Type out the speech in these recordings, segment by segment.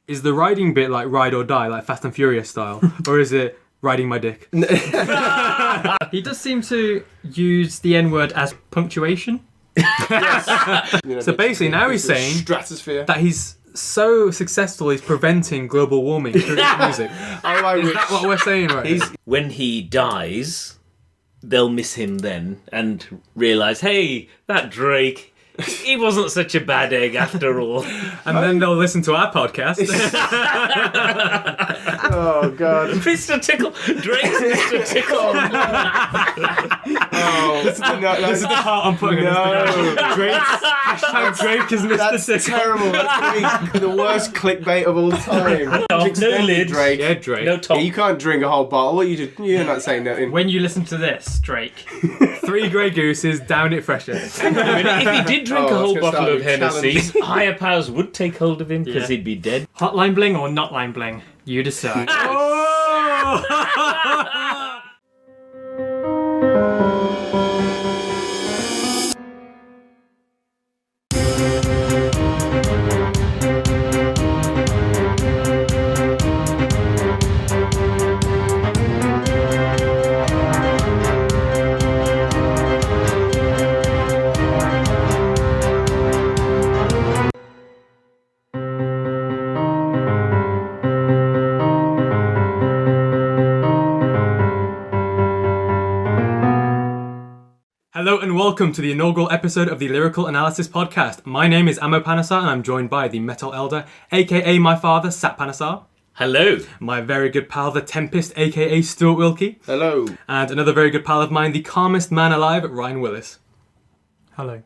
Is the riding bit like ride or die, like Fast and Furious style? Or is it riding my dick? He does seem to use the N-word as punctuation. Yes. So basically now he's saying stratosphere. that he's so successful he's preventing global warming through his music. Is that what we're saying right now? When he dies, they'll miss him then and realise, hey, that Drake, he wasn't such a bad egg after all. And then they'll listen to our podcast. Oh, God. Mr. Tickle. Drake's Mr. Tickle. This is the part I'm putting on Instagram. Hashtag Drake is Mr. That's Tickle. terrible. That's going to be the worst clickbait of all time. No lid. Drake. Yeah, Drake. No top. You can't drink a whole bottle. What you're not saying nothing. When you listen to this, Drake. 3 Grey Gooses, down it fresher. I mean, if he did drink a whole bottle of Hennessy, challenge. higher powers would take hold of him because he'd be dead. Hotline bling or not line bling? You decide. Hello and welcome to the inaugural episode of the Lyrical Analysis podcast. My name is Amo Panasar and I'm joined by the Metal Elder, a.k.a. my father, Sat Panasar. Hello. My very good pal, the Tempest, a.k.a. Stuart Wilkie. Hello. And another very good pal of mine, the calmest man alive, Ryan Willis. Hello.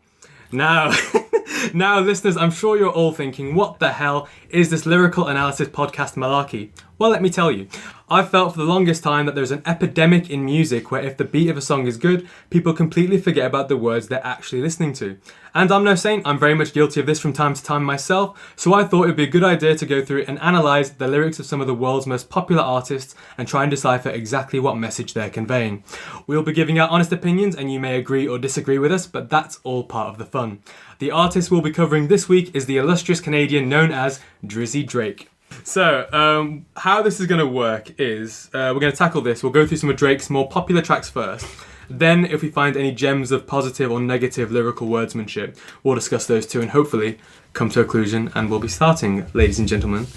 Now, listeners, I'm sure you're all thinking, what the hell is this Lyrical Analysis podcast malarkey? Well, let me tell you. I've felt for the longest time that there's an epidemic in music where if the beat of a song is good, people completely forget about the words they're actually listening to. And I'm no saint, I'm very much guilty of this from time to time myself, so I thought it'd be a good idea to go through and analyse the lyrics of some of the world's most popular artists and try and decipher exactly what message they're conveying. We'll be giving our honest opinions and you may agree or disagree with us, but that's all part of the fun. The artist we'll be covering this week is the illustrious Canadian known as Drizzy Drake. So, how this is going to work is, we're going to tackle this. We'll go through some of Drake's more popular tracks first. Then, if we find any gems of positive or negative lyrical wordsmanship, we'll discuss those too and hopefully come to a conclusion. And we'll be starting, ladies and gentlemen,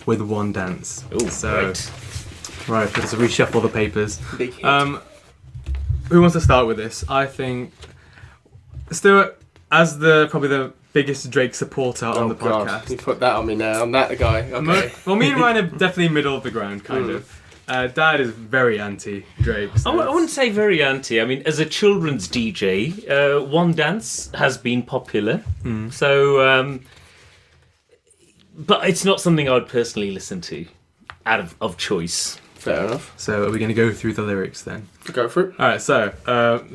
with One Dance. Ooh, Right, let's reshuffle the papers. Big hit. Who wants to start with this? I think Stuart, as probably the biggest Drake supporter on the podcast. God. You put that on me now. I'm that guy. Okay. Well, me and Ryan are definitely middle of the ground, kind of. Dad is very anti-Drake. So I wouldn't say very anti. I mean, as a children's DJ, One Dance has been popular. So, but it's not something I would personally listen to out of choice. Fair enough. So are we going to go through the lyrics then? Go for it. Alright, so,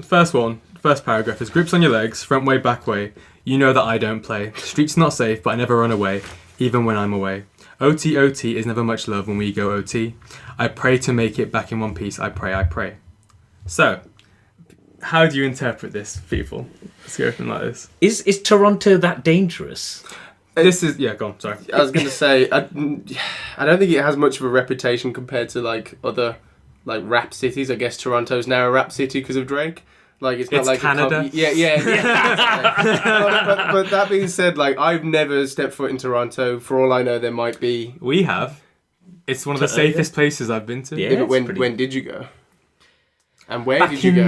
first paragraph is grips on your legs, front way, back way. You know that I don't play. Street's not safe, but I never run away, even when I'm away. OT, OT is never much love when we go OT. I pray to make it back in one piece. I pray, I pray. So, how do you interpret this, people? Let's go from like this. Is Toronto that dangerous? This is... Yeah, go on, sorry. I was going to say, I don't think it has much of a reputation compared to like other like rap cities. I guess Toronto's now a rap city because of Drake. Like it's not It's like Canada. Yeah. but that being said, like I've never stepped foot in Toronto. For all I know, there might be. We have. It's one of the safest places I've been to. Yeah. Yeah, but it's when did you go? And where Back did you in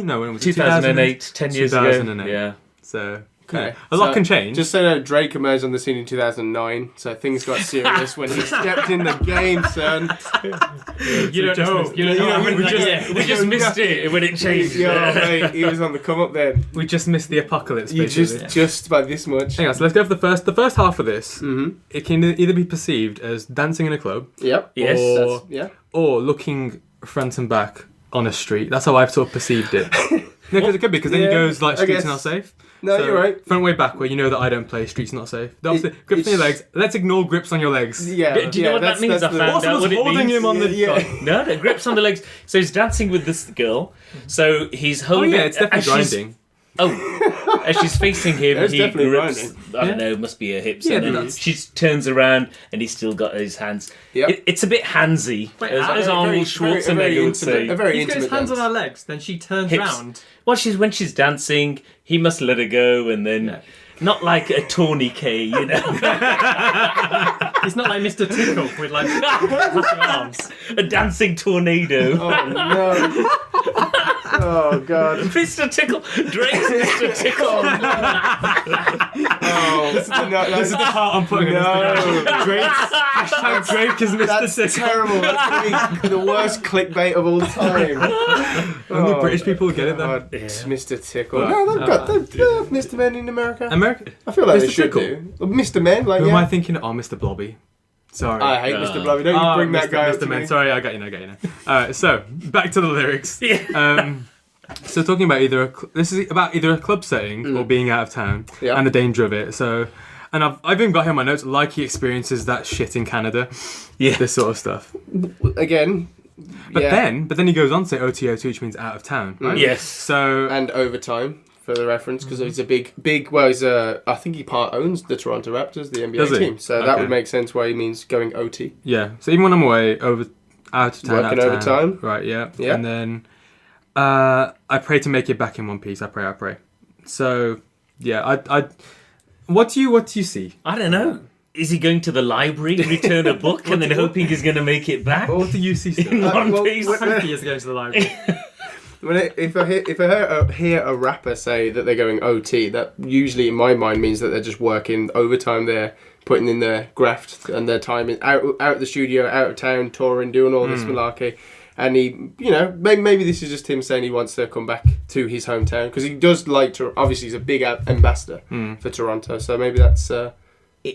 go? when was it? 2008, 10 years ago. 2008. Yeah. So, Okay. yeah, a lot can change. Just so you know, Drake emerged on the scene in 2009, so things got serious when he stepped in the game, son. You don't know. We just missed it when it changed. Yeah, mate, he was on the come up then. We just missed the apocalypse, You basically. just by this much. Hang on, so let's go for the first half of this. Mm-hmm. It can either be perceived as dancing in a club, Yep. Yes. or, Yeah. or looking front and back on a street. That's how I've sort of perceived it. No, because it could be, because then he Yeah, goes like, I streets guess. are not safe. No, So, you're right. Front way, back way, you know that I don't play, streets not safe. Obviously, grips on your legs. Let's ignore grips on your legs. Yeah. Do you know what that means? I found What's out what it holding means. him on the... Yeah. No, grips on the legs. So he's dancing with this girl. So he's holding. Oh yeah, it's definitely and she's- grinding. Oh, As she's facing him, That's he definitely grips, rhyming. I don't know, must be her hips. Yeah, and then that's- she turns around and he's still got his hands. Yep. It's a bit handsy, Wait, as very- Arnold Schwarzenegger would say. A very He's got his intimate hands on dance. her legs, then she turns Hips. round. Well, when she's dancing, he must let her go, and then Yeah. not like a tourniquet, you know, He's not like Mr. Tickle with like flapping arms. a dancing tornado. Oh no! Oh god! Mr. Tickle, Drake's Mr. Tickle. Oh, this This is the part I'm putting on Instagram. no! Hashtag Drake is Mr. That's Tickle. terrible. That's the worst clickbait of all time. Only British people get it though. God, Mr. Tickle. Right. No, they've got they have Mr. Men in America. America. I feel like Mr. they should Tickle. do. Mr. Men, like Who am I yeah. thinking? Oh, Mr. Blobby. Sorry. I hate Mr. Blobby. Don't you bring that guy up Mr. to Men. me. Sorry, I got you. Alright, so back to the lyrics. Yeah. So talking about this is about either a club setting or being out of town Yeah. and the danger of it. So, and I've even got here in my notes like he experiences that shit in Canada. Yeah. This sort of stuff. Again. But yeah. then he goes on to say OTO2, which means out of town. Right? Yes. So And overtime for the reference because it's a big. Well, I think he part owns the Toronto Raptors, the NBA Does he? team. So that Okay. would make sense why he means going OT. yeah. So even when I'm away, out of town, Working out of overtime. Right. Yeah. Yeah. And then I pray to make it back in one piece. I pray. So yeah, I. What do you see? I don't know. Is he going to the library, return a book, and then hoping he's going to make it back? What do you see still? In one well, piece. when- Hope he is going to the library. If I hear a rapper say that they're going OT, that usually in my mind means that they're just working overtime. They're putting in their graft and their time in, out the studio, out of town, touring, doing all this malarkey. And he, maybe this is just him saying he wants to come back to his hometown because he does like to. Obviously, he's a big ambassador for Toronto, so maybe that's.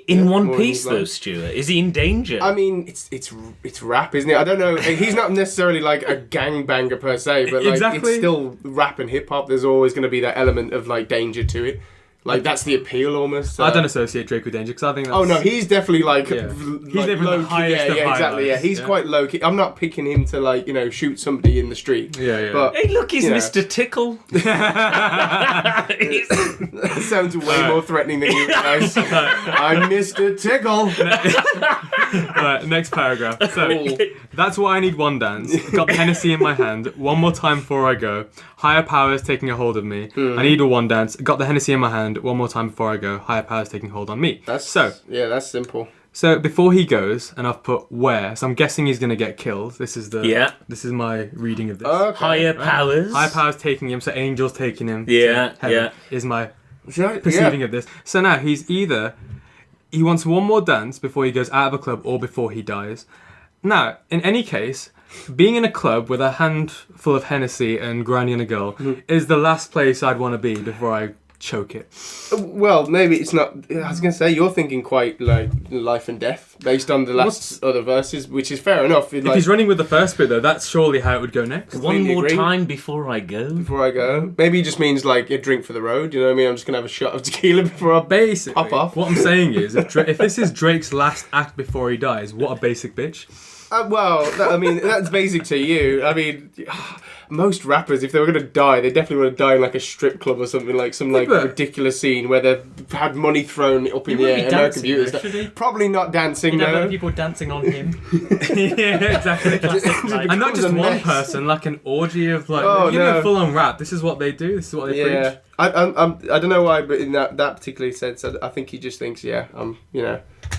In one more piece, than though, that. Stuart. Is he in danger? I mean, it's rap, isn't it? I don't know. He's not necessarily like a gangbanger per se, but like Exactly. it's still rap and hip hop. There's always going to be that element of like danger to it. Like that's the appeal almost. I don't associate Drake with danger because I think that's... Oh no, he's definitely like Yeah. he's He's living the low key. highest Yeah, of yeah, exactly. Yeah, highlights, he's yeah. quite low key. I'm not picking him to like shoot somebody in the street. Yeah. But Hey, look, he's you know. Mr. Tickle. He's- that sounds way more threatening than you realise. I'm Mr. Tickle. Alright, next paragraph. So, that's why I need one dance. Got the Hennessy in my hand. One more time before I go. Higher powers taking a hold of me. I need a one dance. Got the Hennessy in my hand. One more time before I go. Higher powers taking hold on me. That's So simple. before he goes, and I've put where. So I'm guessing he's gonna get killed. This is my reading of this. Okay. Higher powers. Higher powers taking him. So angels taking him. Yeah, to heaven yeah. Is my Yeah. perceiving of this. So now he wants one more dance before he goes out of a club or before he dies. Now, in any case, being in a club with a handful of Hennessy and grinding on a girl is the last place I'd want to be before I choke it. Well, maybe it's not. I was going to say you're thinking quite like life and death based on the last other verses, which is fair enough. If he's running with the first bit though, that's surely how it would go next. One completely more agree. time before I go. before I go, maybe he just means like a drink for the road. You know what I mean? I'm just gonna have a shot of tequila before I. Basically, Pop off. what I'm saying is, if this is Drake's last act before he dies, what a basic bitch. That's basic to you. I mean, most rappers, if they were gonna die, they definitely want to die in like a strip club or something, like some like but- ridiculous scene where they've had money thrown up in He the wouldn't air. be American dancing, Beauty though, stuff. should he? Probably not dancing. You'd have No. other people dancing on him. Yeah, exactly. Classic, like- And not just becomes a one mess. person, like an orgy of like, Oh, no. full on rap. This is what they do. This is what they Yeah, preach. I don't know why, but in that particular sense, I think he just thinks,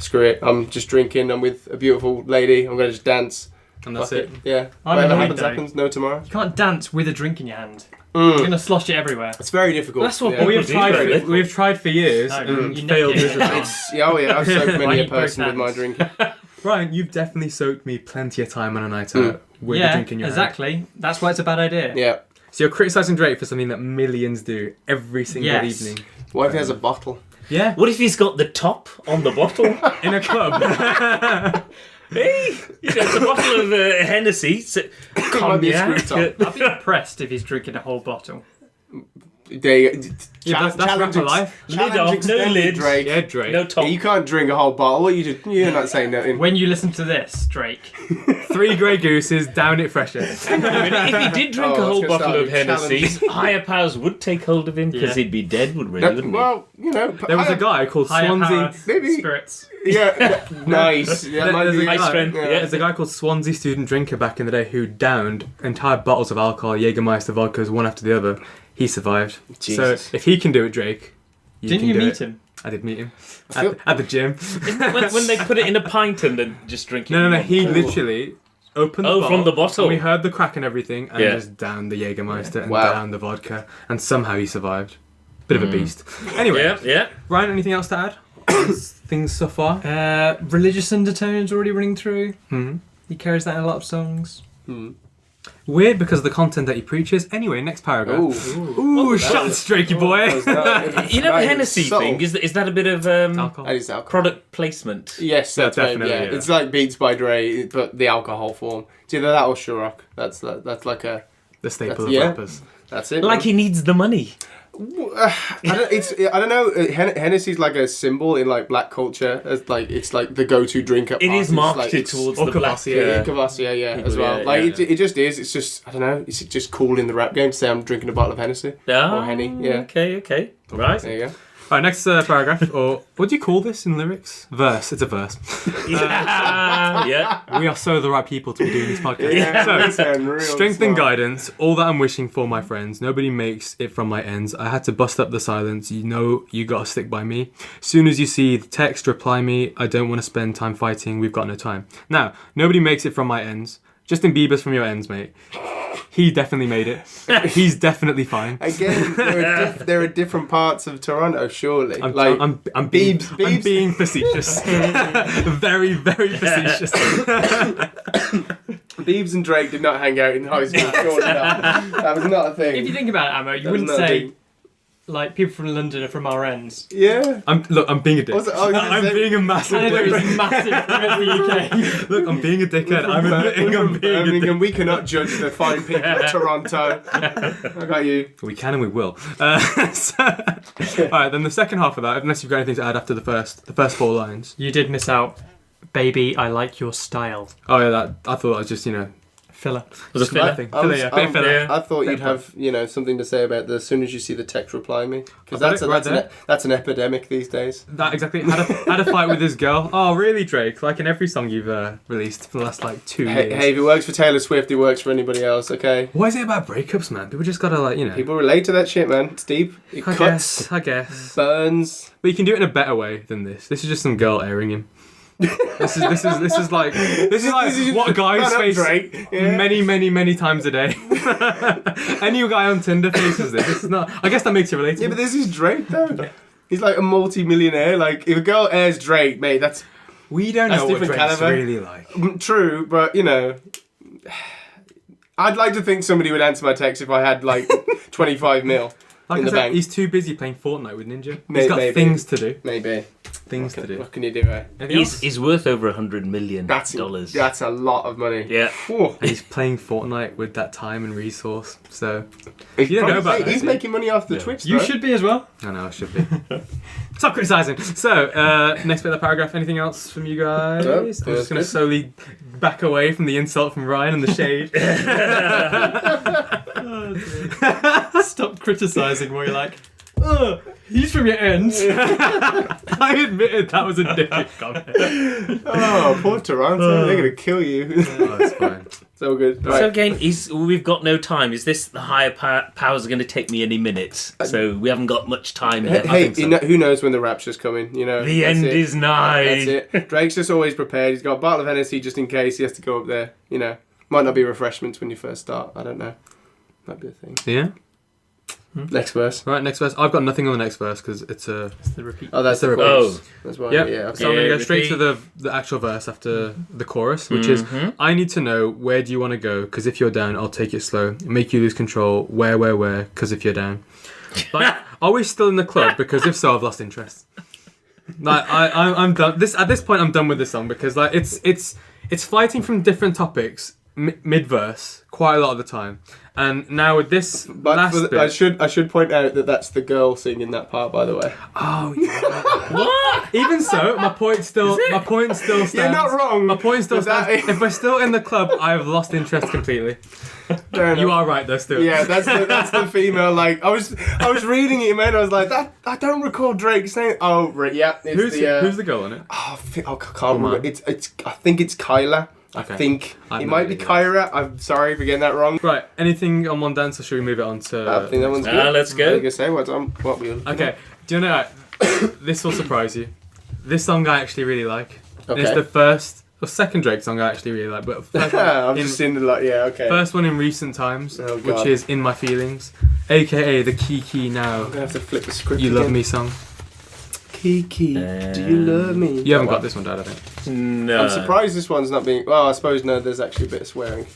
screw it. I'm just drinking. I'm with a beautiful lady. I'm gonna just dance. And that's Fuck it. Yeah. I'm Whatever annoyed, happens, though. happens. No tomorrow. You can't dance with a drink in your hand. You're going to slosh it everywhere. It's very difficult. That's what yeah. We have do tried. very We've tried for years No, and you failed neck it. miserably. I've soaked I many a eat both person with my hands. drinking. Ryan, you've definitely soaked me plenty of time on a night out with a Yeah, drink in your hand. exactly. That's why it's a bad idea. Yeah. So you're criticising Drake for something that millions do every single Yes. evening. What if he has a bottle? Yeah, What if he's got the top on the bottle? in a club. Hey, it's a bottle of Hennessy. Might be a Cognac. screw top. I'd be impressed if he's drinking a whole bottle. Yeah, that's rapper life. Lid off, no lid. Drake. Yeah, Drake. No top. You can't drink a whole bottle. What you're not saying nothing. When you listen to this, Drake. 3 Grey Gooses, down it fresher. If he did drink a whole bottle of Hennessy, higher powers would take hold of him because he'd be dead, wouldn't he? Well, There was a guy called Higher Swansea. power maybe- spirits. Yeah, nice. Yeah, might There's be- a High guy- strength, yeah. yeah. There's a guy called Swansea Student Drinker back in the day who downed entire bottles of alcohol, Jägermeister vodkas, one after the other. He survived. Jesus. So if he can do it, Drake, Didn't can you do meet it. him? I did meet him I feel- at the gym. when they put it in a pint and then just drink it. No. He literally opened the Oh, bottle. from the bottle. And we heard the crack and everything, and Yeah. just downed the Jägermeister and Wow. downed the vodka, and somehow he survived. Bit of a beast. Anyway, Yeah. Ryan, anything else to add? Things so far? Religious undertones already running through. Hmm. He carries that in a lot of songs. Weird because of the content that he preaches. Anyway, next paragraph. Ooh. Ooh, shots, Drakey boy. You know the Hennessy thing? Is that a bit of Alcohol. That is alcohol. product placement? Yes, that's right. definitely, Yeah. yeah. It's like Beats by Dre, but the alcohol form. It's either that or Shurok. That's like a. The staple of Yeah. rappers. That's it. Like he needs the money. I don't know. Hennessy's like a symbol in like black culture. It's like the go-to drink at It parties. is marketed like, it's, towards or the black. Kvass, yeah, Kvass, yeah, as well. Yeah, like yeah. it just is. It's just I don't know. It's just cool in the rap game to say I'm drinking a bottle of Hennessy or Henny. Yeah. Okay. Right. There you go. Alright, next paragraph, or what do you call this in lyrics? Verse. It's a verse. Yeah. We are so the right people to be doing this podcast. Yeah, So, you sound real strength and smart. guidance, all that I'm wishing for, my friends. Nobody makes it from my ends. I had to bust up the silence. You know you gotta stick by me. Soon as you see the text, reply me. I don't want to spend time fighting. We've got no time. Now, nobody makes it from my ends. Justin Bieber's from your ends, mate. He definitely made it. He's definitely fine. Again, there are different parts of Toronto, surely. I'm being Biebs- I'm being facetious. Very, very facetious. Biebs and Drake did not hang out in high school. Surely not. That was not a thing. If you think about it, Ammo, you That was wouldn't not a say thing. like people from London are from our ends. Yeah. I'm being a dick. Was it- oh, I'm is it- being a massive Canada dick. is massive from the UK. Look, I'm being a dickhead. I'm admitting I'm being a dick. Birmingham, we cannot judge the fine people of Toronto. I got you. We can and we will. Alright, then the second half of that, unless you've got anything to add after the first 4 lines. You did miss out. Baby, I like your style. Oh yeah, I thought that was just, Filler. was a filler thing. Filler, yeah. Bit of filler. I thought you'd Bit have, something to say about the as soon as you see the text, reply me. Because I've got that's an epidemic these days. That exactly. Had a fight with this girl. Oh really, Drake? Like in every song you've released for the last 2 years. Hey, if it works for Taylor Swift, it works for anybody else, okay? Why is it about breakups, man? People just gotta People relate to that shit, man. It's deep. It cuts, I guess. burns. But you can do it in a better way than this. This is just some girl airing him. This is like what guys face Drake. Yeah. many times a day. Any guy on Tinder faces this. This is not. I guess that makes it relatable. Yeah, but this is Drake, though. He's like a multi-millionaire. Like, if a girl airs Drake, mate, that's we don't that's know what different Drake's caliber. really like. True, but, I'd like to think somebody would answer my text if I had, 25 mil Like in I the said, bank. he's too busy playing Fortnite with Ninja. Maybe- He's got maybe. things to do. Maybe. Things to do. What can you do, eh? Anything else? He's worth over $100 million. That's a lot of money. Yeah. Whew. And he's playing Fortnite with that time and resource. So He's You don't know about that, He's do you? making money off the Yeah. Twitch, You though. should be as well. I know I should be. Stop criticising. So next bit of the paragraph. Anything else from you guys? No, I'm just that's going to good. slowly back away from the insult from Ryan and the shade. Stop criticising where you're like, oh, he's from your ends. I admitted that was a dickhead comment. Oh, poor Toronto. They're going to kill you. Oh, that's fine. So good. So Right. again, we've got no time. Is this the higher powers are going to take me any minutes? So we haven't got much time Hey, left. think so. who knows when the rapture's coming, The That's end it. is nigh. That's it. Drake's just always prepared. He's got a bottle of Hennessy just in case he has to go up there. Might not be refreshments when you first start. I don't know. Might be a thing. Yeah. Next verse. Right, next verse. I've got nothing on the next verse because it's a. It's the repeat. Oh, that's It's the a chorus. Oh. That's why. Yep. Yeah. Okay. So I'm going to Yeah, go straight to repeat. the actual verse after the chorus, which is, I need to know where do you want to go, because if you're down, I'll take it slow. Make you lose control. Where, because if you're down. Like, are we still in the club? Because if so, I've lost interest. Like, I'm done. At this point, I'm done with this song because, like, it's fighting from different topics mid-verse quite a lot of the time. And now with this But last bit... I should point out that that's the girl singing that part, by the way. Oh, yeah. What? Even so, my point still stands. You're not wrong. My point still But that stands. is- If we're still in the club, I have lost interest completely. Fair You enough. are right, though, still. Yeah, that's the female. Like I was reading it, man. I was like, that I don't recall Drake saying. Oh, right, yeah. It's Who's the girl on it? Oh, I can't remember. It's. I think it's Kyla. Okay. I think I've it no might be idea. Kyra. I'm sorry for getting that wrong. Right, anything on one dance, or should we move it on to... I think that one's good. Let's go. Like I say, what we. Okay, do you know, this will surprise you. This song I actually really like. Okay. It's the first, or second Drake song I actually really like, but first I've one, just seen the like. Yeah. Okay. first one in recent times, Oh, which God. is In My Feelings, a.k.a. the Kiki Now, I'm gonna have to flip the script. You Love again. Me song. Kiki, do you love me? You haven't got this one, Dad, I think. No. I'm surprised this one's not being. Well, I suppose no. There's actually a bit of swearing.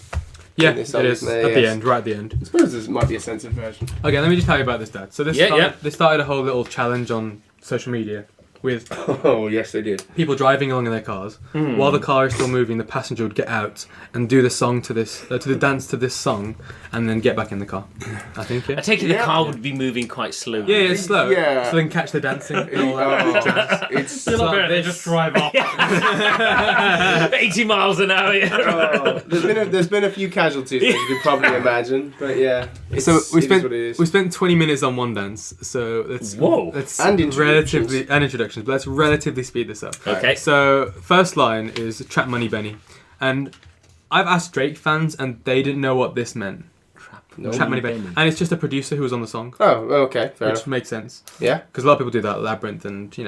Yeah, this it song, is, isn't there? at the Yes. end, right at the end. I suppose there might be a censored version. Okay, let me just tell you about this, Dad. So this Yeah. they started a whole little challenge on social media with Oh yes, they did. people driving along in their cars. While the car is still moving, the passenger would get out and do the song to this, to the dance to this song, and then get back in the car. I think, I yeah. take it the Yeah. car would be moving quite slowly. Yeah, it's slow. Yeah. So they can catch the dancing and all that. It's. It's like like they this. just drive off. 80 miles an hour. Oh, there's been a few casualties, as you can probably imagine. But yeah, So we it is spent what it is. we spent 20 minutes on one dance. So let's Whoa. let's And introductions. introductions, but let's relatively speed this up. Okay. So first line is Trap Money Benny, and I've asked Drake fans and they didn't know what this meant. Trap Money Benny, and it's just a producer who was on the song, Oh, okay, fair which enough. makes sense Yeah, because a lot of people do that Labyrinth and He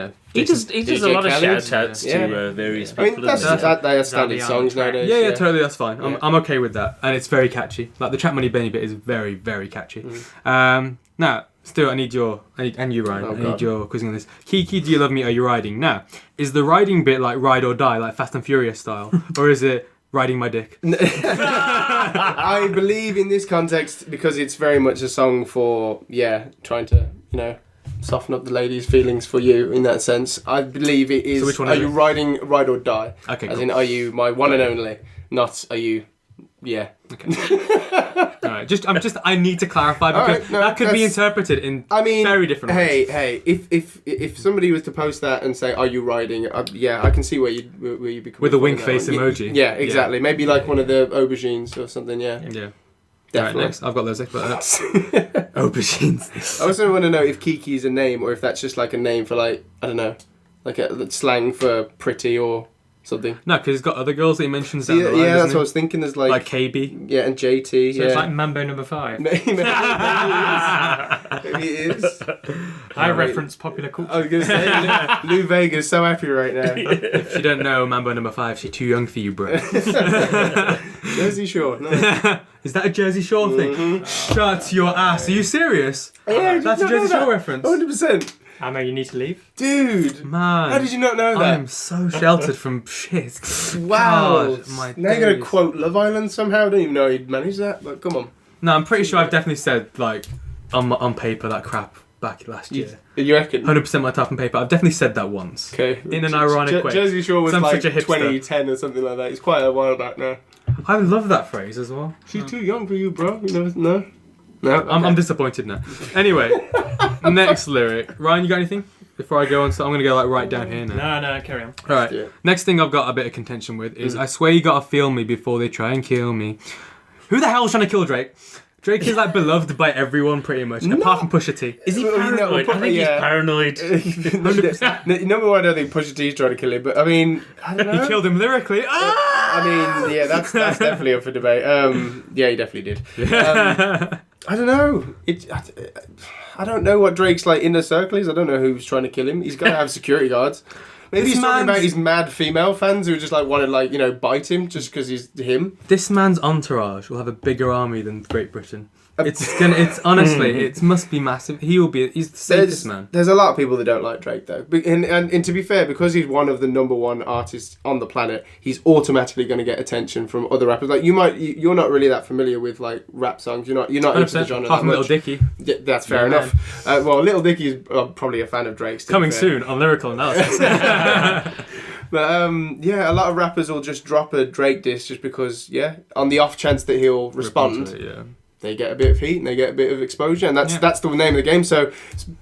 does DJ a lot of Khaled. shout outs Yeah. to various I mean people. that's doesn't he? they are standard Zabi on songs the track. nowadays. Yeah, totally, that's fine. Yeah. I'm okay with that, and it's very catchy. Like the Trap Money Benny bit is very, very catchy. Now, Stuart, and you, Ryan, Oh, I need God. your quizzing on this. Kiki, do you love me? Are you riding? Now, is the riding bit like ride or die, like Fast and Furious style, or is it riding my dick? I believe in this context because it's very much a song for trying to soften up the lady's feelings for you in that sense. I believe it is. So which one are is you it? riding ride or die? Okay, As cool. in, are you my one and only? Not are you? Yeah. All right, I need to clarify because Alright, no, that could be that's- interpreted in I mean, very different ways. Hey, if somebody was to post that and say, "Are you riding?" I can see where you'd be coming With a from wink on that face one. emoji. Yeah, exactly. Maybe like one of the aubergines or something. Yeah, Yeah. Alright, definitely. next. I've got those. Aubergines. I also want to know if Kiki is a name or if that's just like a name for like I don't know, like a slang for pretty or something. No, because he's got other girls that he mentions down Yeah, the line, that's doesn't what I he? was thinking. There's Like like KB. yeah, and JT. So yeah, it's like Mambo number 5. maybe it is. I reference popular culture. I was gonna say Lou Vega's so happy right now. If you don't know Mambo number 5, she's too young for you, bro. Jersey Shore. No. Is that a Jersey Shore thing? Shut your ass. Are you serious? Yeah, That's a Jersey Shore reference. 100%. Amma, you need to leave. Dude, Man. how did you not know I that? am so sheltered from shit. Wow. God, my now you're going days. to quote Love Island somehow? I don't even know you'd manage that, but come on. No, I'm pretty sure I've definitely said, like, on paper that crap back last year. You reckon? 100% my type on paper. I've definitely said that once. Okay. In an ironic way. Jersey Shore was I'm like such a hipster. 2010 or something like that. It's quite a while back now. I love that phrase as well. She's too young for you, bro. You know, no? No? I'm disappointed now. Anyway, next lyric. Ryan, you got anything? Before I go on, so I'm going to go like right down here now. No, carry on. Alright, Yeah. next thing I've got a bit of contention with is I swear you gotta feel me before they try and kill me. Who the hell's trying to kill Drake? Drake is like beloved by everyone pretty much, apart from Pusha T. Is he Well, you know, paranoid? I think he's yeah. paranoid. Number one, I don't think Pusha T's trying to kill him, but I mean, I don't know. He killed him lyrically. Ah! I mean, yeah, that's definitely up for debate. Yeah, he definitely did. I don't know. I don't know what Drake's like inner circle is. I don't know who's trying to kill him. He's got to have security guards. Maybe This he's talking man's- about his mad female fans who just like want to like bite him just because he's him. This man's entourage will have a bigger army than Great Britain. It's honestly, it must be massive. He's the safest man. There's a lot of people that don't like Drake though, and to be fair, because he's one of the number one artists on the planet, he's automatically going to get attention from other rappers. Like you're not really that familiar with like rap songs. You're not into the genre Apart that from Little much. Dicky. Yeah, that's fair Yeah, enough. Well, Little Dicky's probably a fan of Drake's. to be Coming fair. soon on Lyrical Analysis. But yeah, a lot of rappers will just drop a Drake diss just because, on the off chance that he'll respond, they get a bit of heat and they get a bit of exposure, and that's the name of the game. So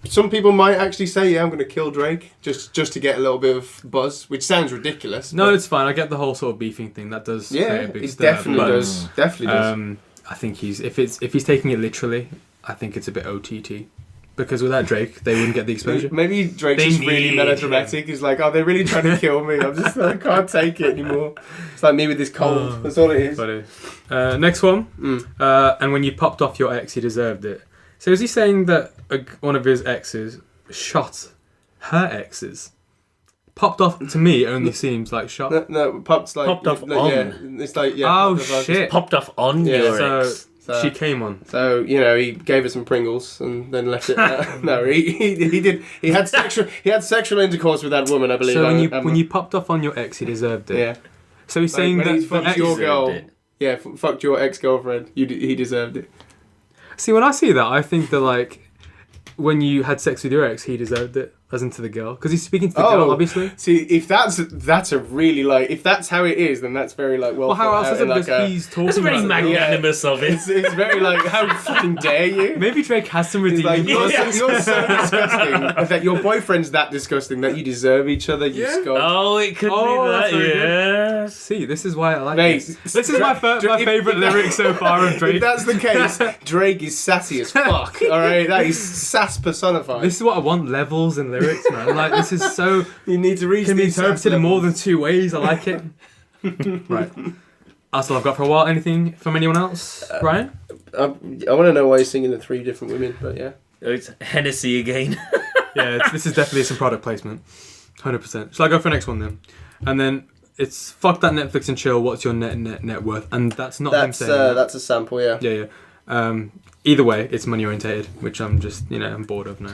some people might actually say, I'm going to kill Drake just to get a little bit of buzz, which sounds ridiculous. No, it's fine. I get the whole sort of beefing thing. That does create a big stir. Definitely does. Definitely does. I think if he's taking it literally, I think it's a bit OTT. Because without Drake, they wouldn't get the exposure. Maybe Drake's just really melodramatic. He's like, they're really trying to kill me. I can't take it anymore. It's like me with this cold. That's all it is. Funny. Next one. And when you popped off your ex, he deserved it. So is he saying that one of his exes shot her exes? Popped off to me only seems like shot. No, popped off on. Yeah, it's like shit. Popped off on your ex. So she came on. So he gave her some Pringles and then left it. No, he did. He had sexual intercourse with that woman, I believe. So when you popped off on your ex, he deserved it. Yeah. So he's saying when that he fucked your girl. Yeah, fucked your ex-girlfriend. He deserved it. See, when I see that, I think that when you had sex with your ex, he deserved it. As into the girl, because he's speaking to the girl, obviously. See, if that's a really if that's how it is, then that's very well, how else is it? Because he's talking. That's very magnanimous of it. It's very how fucking dare you? Maybe Drake has some redeeming. You're so disgusting. That your boyfriend's that disgusting that you deserve each other. You scum. Oh, it could be that. Yeah. See, this is why I like this. This is my favourite lyric so far of Drake. If that's the case, Drake is sassy as fuck. All right, that is sass personified. This is what I want: levels and lyrics. Man, this is so. You need to reach. Can be interpreted in more than two ways. I like it. Right. That's all I've got for a while. Anything from anyone else, Brian? I want to know why he's singing to three different women, but yeah. Oh, it's Hennessy again. Yeah, this is definitely some product placement. 100%. Shall I go for the next one then? And then it's fuck that Netflix and chill. What's your net worth? And that's not him saying that. That's a sample. Yeah. Yeah. Either way, it's money orientated, which I'm just I'm bored of now.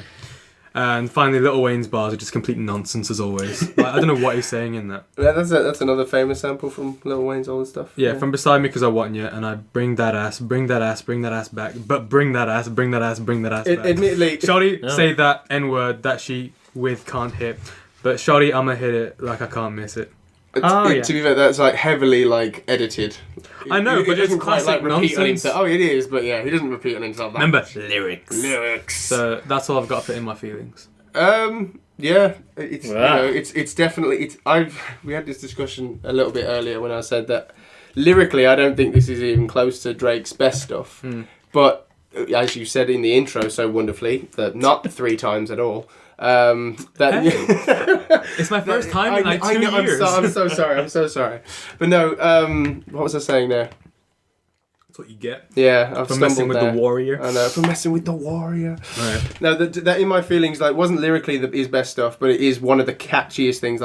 And finally, Lil Wayne's bars are just complete nonsense as always. I don't know what he's saying in that. Yeah, that's another famous sample from Lil Wayne's old stuff. Yeah, from Beside Me 'Cause I Want You, and I bring that ass back, but bring that ass back. Admittedly, Shawty, say that N-word that she with can't hit, but Shawty, I'ma hit it like I can't miss it. To be fair, that's heavily edited. I know, but it's classic repeat on nonsense. himself. Oh, it is, but yeah, he doesn't repeat on himself. Remember, lyrics. So that's all I've got for In My Feelings. Yeah, it's definitely we had this discussion a little bit earlier when I said that lyrically, I don't think this is even close to Drake's best stuff. But as you said in the intro so wonderfully, that not 3 times at all. It's my first time in 2 years. I'm so sorry. But no, what was I saying there? That's what you get. Yeah, I've for messing with there. the warrior. I know, for messing with the warrior. Right. No, that In My Feelings wasn't lyrically his best stuff, but it is one of the catchiest things.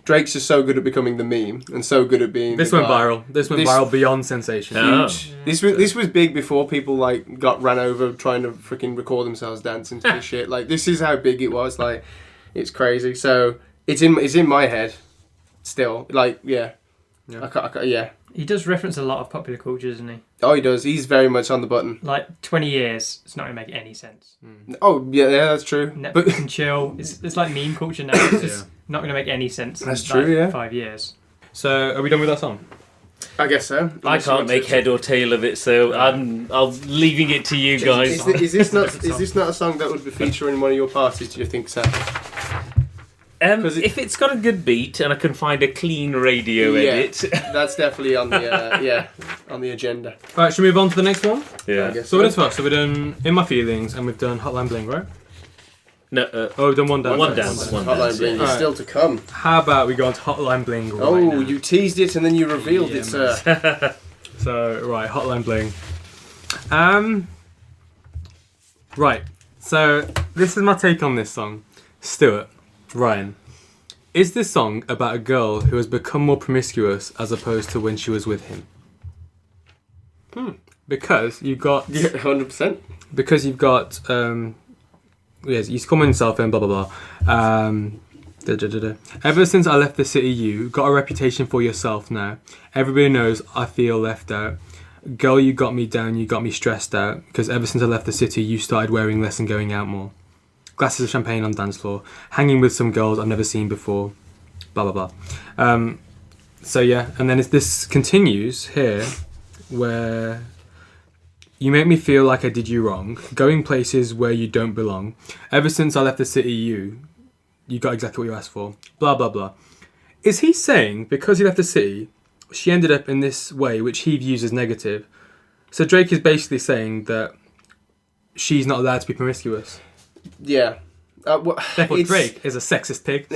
Drake's just so good at becoming the meme and so good at being. This went viral. This went viral beyond sensation. Huge. This was big before people got ran over trying to freaking record themselves dancing to this shit. This is how big it was. It's crazy. So it's in my head still. Yeah. Yeah. He does reference a lot of popular culture, doesn't he? Oh, he does. He's very much on the button. 20 years, it's not going to make any sense. Oh, yeah, that's true. Netflix and chill. It's like meme culture now. It's just not going to make any sense. That's true, yeah. 5 years. So, are we done with that song? I guess so. I can't make head or tail of it, so I'm leaving it to you guys. Is this not a song that would be featuring one of your parties? Do you think so? If it's got a good beat and I can find a clean radio edit, that's definitely on the on the agenda. All right, should we move on to the next one? Yeah. I guess so what is first? So we've done In My Feelings and we've done Hotline Bling, right? No. We've done One Dance. One Dance. Hotline Bling is still to come. How about we go on to Hotline Bling right now? You teased it and then you revealed it, sir. So right, Hotline Bling. Right. So this is my take on this song. Stuart, Ryan, is this song about a girl who has become more promiscuous as opposed to when she was with him? Because you've got 100%. Because you've got he's coming himself in, blah blah blah. Ever since I left the city, you got a reputation for yourself now. Everybody knows I feel left out. Girl, you got me down, you got me stressed out. Because ever since I left the city, you started wearing less and going out more. Glasses of champagne on dance floor, hanging with some girls I've never seen before. blah blah blah. So yeah, and then this continues here, where you make me feel like I did you wrong, going places where you don't belong. Ever since I left the city, you got exactly what you asked for. Blah blah blah. Is he saying because he left the city, she ended up in this way, which he views as negative? So Drake is basically saying that she's not allowed to be promiscuous. Yeah. Therefore, Drake is a sexist pig.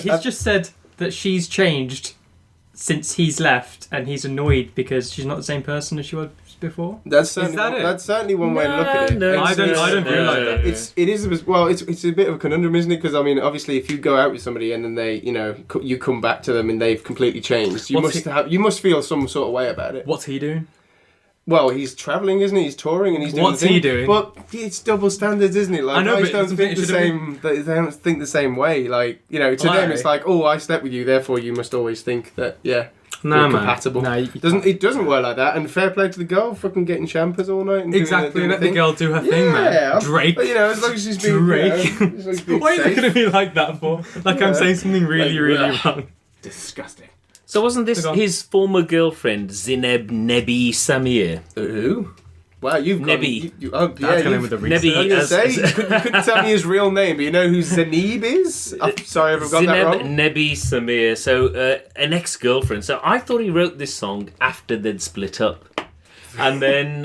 He's just said that she's changed since he's left, and he's annoyed because she's not the same person as she was before. That's certainly one way to look at it. No, I don't feel like that. It's a bit of a conundrum, isn't it? Because I mean, obviously, if you go out with somebody and then they, you come back to them and they've completely changed, you must feel some sort of way about it. What's he doing? Well, he's travelling, isn't he? He's touring and he's doing. What's he doing? But it's double standards, isn't it? Like, I know, guys but don't think the same. They don't think the same way. Like, to them, it's like, oh, I slept with you, therefore you must always think that, yeah. Nah, man. Compatible. Nah, it doesn't work like that. And fair play to the girl, fucking getting champers all night. And exactly, let the girl do her thing, man. Drake. But, as long as she's being Drake. Why are you looking at me like that for? Like I'm saying something really, really wrong. Disgusting. So wasn't this his former girlfriend, Zineb Nebi Samir? Who? Wow, you've got... Nebi. That's with the Nebi. I was going to say, you couldn't tell me his real name, but you know who Zeneb is? I'm sorry, I've got that wrong. Zineb Nebi Samir, so an ex-girlfriend. So I thought he wrote this song after they'd split up. And then,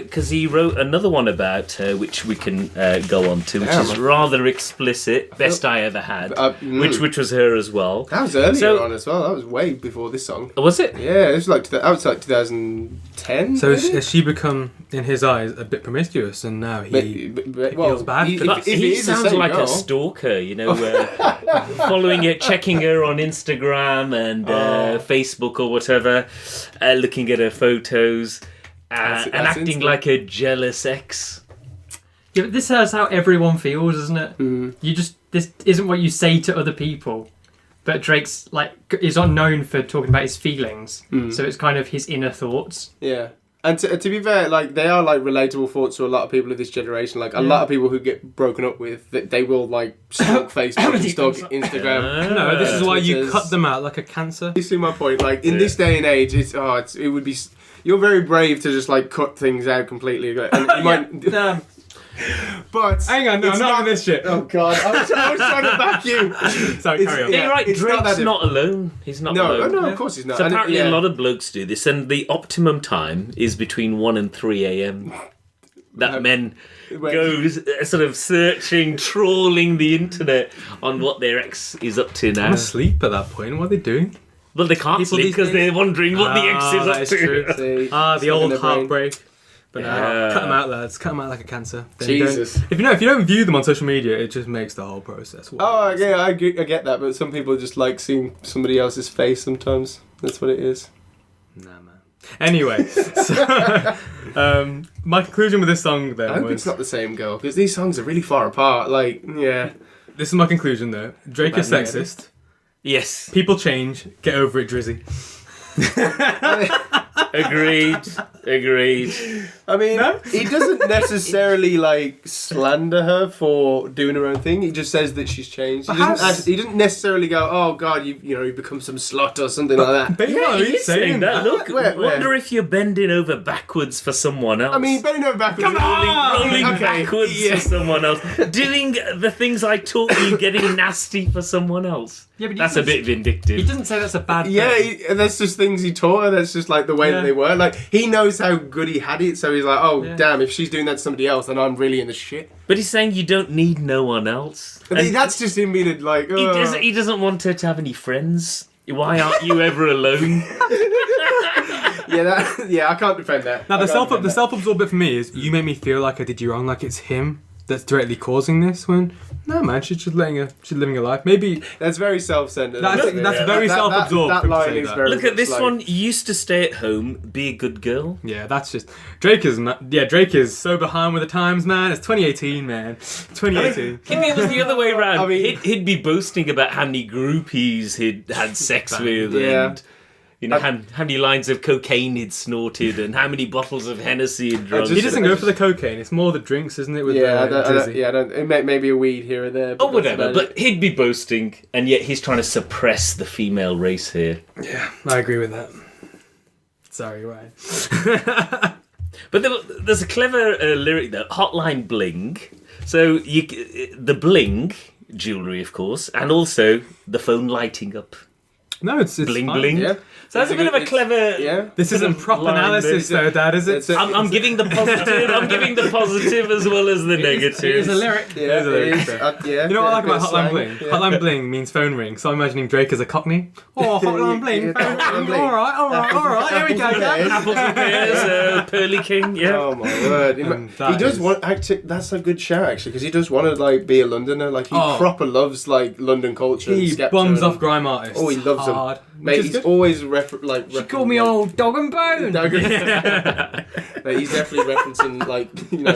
because he wrote another one about her, which we can go on to, which is rather explicit, Best I Ever Had, which was her as well. That was earlier on as well, that was way before this song. Was it? Yeah, it was like, outside 2010. So has she become, in his eyes, a bit promiscuous, and now he feels bad? He sounds like a stalker, following her, checking her on Instagram and Facebook or whatever, looking at her photos. And acting like a jealous ex. Yeah, but this is how everyone feels, isn't it? Mm. This isn't what you say to other people. But Drake's is unknown for talking about his feelings, so it's kind of his inner thoughts. Yeah, and to be fair, they are relatable thoughts to a lot of people of this generation. A lot of people who get broken up with, they will stalk Facebook and stalk Instagram. No, this is why you cut them out like a cancer. You see my point? In this day and age, it would be. You're very brave to just cut things out completely. But hang on, no, I'm not having this shit. Oh god, I was trying to back you. Sorry, carry on. You're right. Drake's not alone. He's not alone. No, of course he's not. So apparently, a lot of blokes do this, and the optimum time is between 1 and 3 a.m. That men go sort of searching, trawling the internet on what their ex is up to now. I'm asleep at that point. What are they doing? Well, they can't sleep because they're wondering what the ex is up to. See, the old heartbreak. But cut them out, lads. Cut them out like a cancer. Then Jesus. If you don't view them on social media, it just makes the whole process work. Oh, yeah, I get that. But some people just like seeing somebody else's face sometimes. That's what it is. Nah, man. Anyway, so, my conclusion with this song then I hope it's not the same girl, because these songs are really far apart. This is my conclusion though. Drake is sexist. Yes. People change. Get over it, Drizzy. Agreed. I mean, he doesn't necessarily slander her for doing her own thing. He just says that she's changed. He doesn't necessarily go, "Oh God, you become some slut" or something like that. But he's saying that. Look, wonder if you're bending over backwards for someone else. I mean, bending over backwards, rolling backwards for someone else, doing the things I taught you, getting nasty for someone else. Yeah, but that's a bit vindictive. He doesn't say that's a bad thing. Yeah, and that's just things he taught her. That's just the way that they were. He knows how good he had it, so he's like, "Oh damn, if she's doing that to somebody else, then I'm really in the shit." But he's saying you don't need no one else. That's just him being He doesn't want her to have any friends. Why aren't you ever alone? I can't defend that. Now the self-absorbed bit for me is you make me feel like I did you wrong, like it's him that's directly causing this. When no man, she's living her life. Maybe that's very self-centered. That's very self-absorbed. That line is very. Look at this one. You used to stay at home, be a good girl. Yeah, that's just Drake is not. Yeah, Drake is so behind with the times, man. It's 2018, man. 2018. If it was the other way around, he'd be boasting about how many groupies he'd had sex with. Yeah. You know, how many lines of cocaine he'd snorted and how many bottles of Hennessy he'd drunk. He doesn't go for the cocaine. It's more the drinks, isn't it? With Drizzy? It may be a weed here or there. Or whatever, but he'd be boasting, and yet he's trying to suppress the female race here. Yeah, I agree with that. Sorry, Ryan. But there's a clever lyric there, hotline bling. So the bling, jewellery of course, and also the phone lighting up. No, it's bling fine. bling. Yeah. So that's a bit of a clever. Yeah. This isn't proper analysis, though, Dad, is it? I'm giving the positive. I'm giving the positive as well as the negative. It is a lyric. Yeah, It is a lyric. yeah. You know what I like about Hotline slang. Bling? Yeah. Hotline Bling means phone ring, so I'm imagining Drake as a cockney. Oh, Hotline Bling, Yeah, phone Hotline ring. Bling. All right. Here we go, Dad. Apples and pears, Pearly King. Yeah. Oh my word! He That does is- want. That's a good shout actually, because he does want to like be a Londoner. Like he proper loves like London culture. He and Skepta bums and- off grime artists. Oh, he loves them. hard. Mate, he's always referencing. Call me old dog and bone. Mate, he's definitely referencing like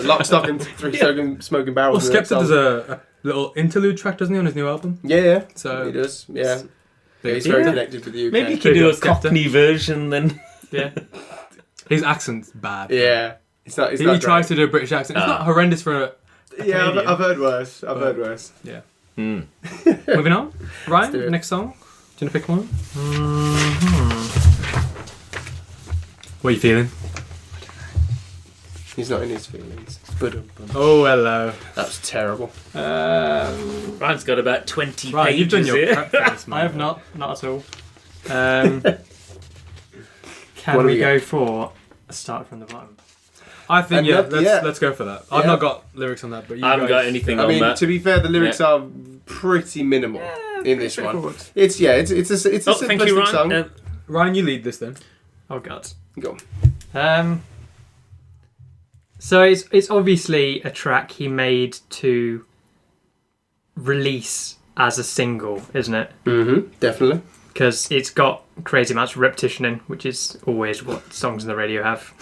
Lock, Stock and Three Smoking Well, Barrels. in that Skepta song. does a little interlude track, doesn't he, on his new album? Yeah, So he does. Yeah, he's Yeah. very connected with the UK. Maybe you could do a Big up, Skepta. Cockney version then. Yeah. his accent's bad. Yeah, it's not. It's He not tries great. to do a British accent. It's not horrendous for a Yeah, Canadian. I've heard worse. I've heard worse. Yeah. Hmm. Moving on. do it. Ryan, next song. Do you want to pick one? What are you feeling? He's not in his feelings. But Oh, hello. that's terrible. Ryan's got about 20 Right, pages you've done your here. prep for this, man. I have not at all. What Can do we we go for a start from the bottom? I think, And let's go for that. I've Yeah. not got lyrics on that, but you I haven't guys- got anything I on mean, that. to be fair, the lyrics are pretty minimal in this one. It's a Oh, thank you, simplistic song. Ryan. Ryan, you lead this then. Oh god. Go. So it's obviously a track he made to release as a single, isn't it? Mm-hmm. Definitely. Because it's got crazy amounts of repetition in, which is always what songs on the radio have.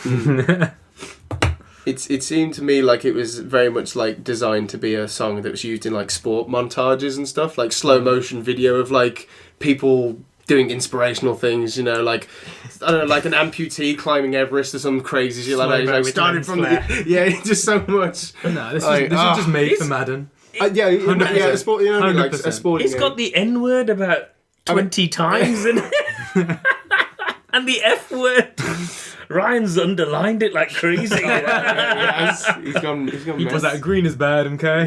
It seemed to me like it was very much like designed to be a song that was used in like sport montages and stuff, like slow motion video of like people doing inspirational things, like I don't know, like an amputee climbing Everest or some crazy shit like that. He's Slow-mo like with started lens from flare. just so much. No, this Like, is just made It's- for Madden. Yeah, 100%. a sport, like a 100%. sporting. He's got the N word about 20 times in it. And the F word. Ryan's underlined it like crazy. He's gone. Was that green is bad, okay?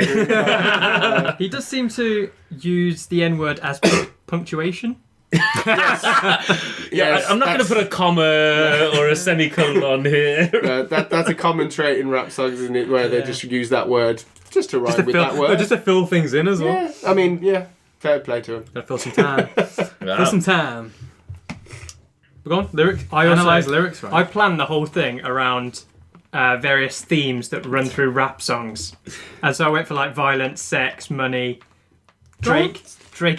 He does seem to use the N word as punctuation. Yes, I'm not going to put a comma or a semicolon here. That's a common trait in rap songs, isn't it? Where they just use that word just to rhyme with that word. Just to fill things in as well. Yeah, I mean, fair play to him. Gotta fill some time. Fill some time. Go on, lyrics. I also- analyze lyrics, right? I planned the whole thing around various themes that run through rap songs. And so I went for like violence, sex, money. Drake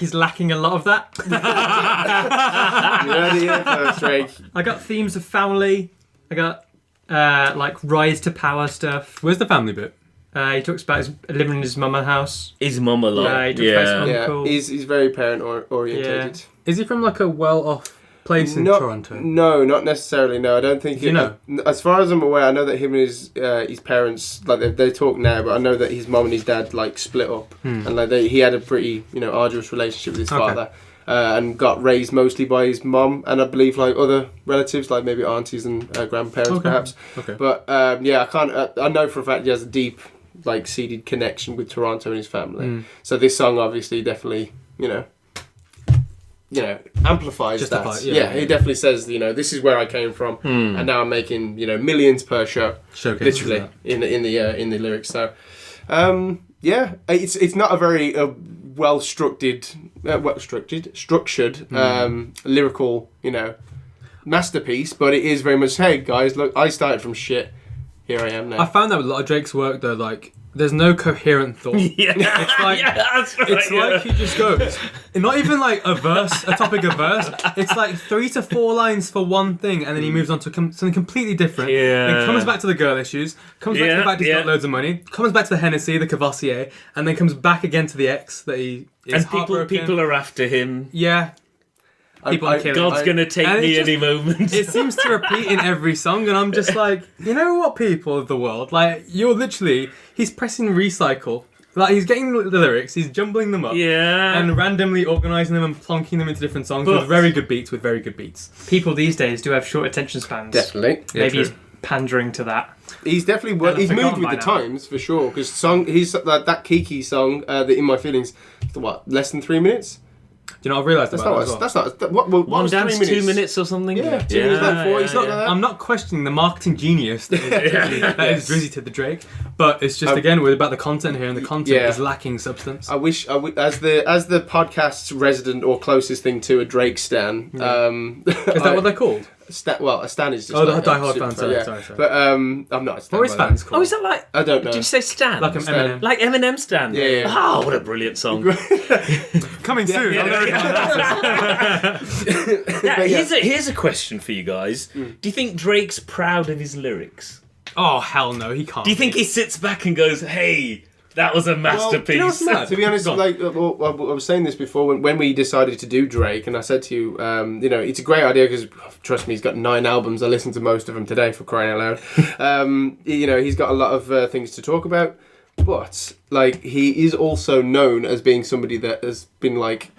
is lacking a lot of that. You heard it here first, Drake. I got themes of family. I got like rise to power stuff. Where's the family bit? He talks about living in his mama house. His mum a lot. He talks about his mum. Yeah, Cool. he's very parent orientated. Is he from like a well-off place in Toronto? No, not necessarily. No, I don't think. You know? As far as I'm aware, I know that him and his parents like they talk now, but I know that his mum and his dad like split up, and like he had a pretty arduous relationship with his father, and got raised mostly by his mum and I believe like other relatives, like maybe aunties and grandparents perhaps. Okay. But I can't. I know for a fact he has a deep like seated connection with Toronto and his family. So this song obviously definitely amplifies Justify, that. yeah. He definitely says, this is where I came from, and now I'm making, millions per show, Showcases literally that. in the lyrics. So, it's not a very structured, lyrical, masterpiece, but it is very much, hey guys, look, I started from shit. Here I am now. I found that with a lot of Drake's work though, like there's no coherent thought. Yeah, It's like that's right. it's like he just goes, not even like a topic of verse. It's like 3 to 4 lines for one thing, and then he moves on to something completely different. Yeah. Then comes back to the girl issues, comes back to the fact he's got loads of money, comes back to the Hennessy, the Cavassier, and then comes back again to the ex that he is and heartbroken. people are after him. Yeah. People are killing. God's gonna take And me it just- any moment. It seems to repeat in every song, and I'm just like, you know what, people of the world, like, he's pressing recycle. Like, he's getting the lyrics, he's jumbling them up, Yeah. and randomly organising them and plonking them into different songs But- with very good beats, People these days do have short attention spans. Definitely. Yeah, Maybe true. he's pandering to that. He's definitely And I've he's moved forgotten with by the now. times for sure. Because he's that Kiki song, the In My Feelings, what, less than 3 minutes? Do you know what I've realised That's about not. that as well? That's not. What One was dance, 3 minutes? 2 minutes or something. Yeah, 2 minutes, like 4. It's not like that. I'm not questioning the marketing genius that is Drizzy to the Drake, but it's just again we're about the content here, and the content Yeah. is lacking substance. I wish, as the podcast's resident or closest thing to a Drake stan. Is that what they're called? A stan is just Oh, the like die-hard super fan, sorry. But I'm not a stan. What is by the fans way. called? Oh, is that like? I don't know. Did you say Stan? Like an Stan. Eminem. Like Eminem Stan? Yeah. Oh, what a brilliant song. Coming soon. yeah, on Lyrical Yeah, But here's a question for you guys. Do you think Drake's proud of his lyrics? Oh hell no, he can't. Do you think he sits back and goes, "Hey, that was a masterpiece"? do you know what's mad? To be honest, Go on. like I was saying this before when we decided to do Drake, and I said to you, it's a great idea because trust me, he's got 9 albums. I listened to most of them today, for crying out loud. He's got a lot of things to talk about, but like he is also known as being somebody that has been like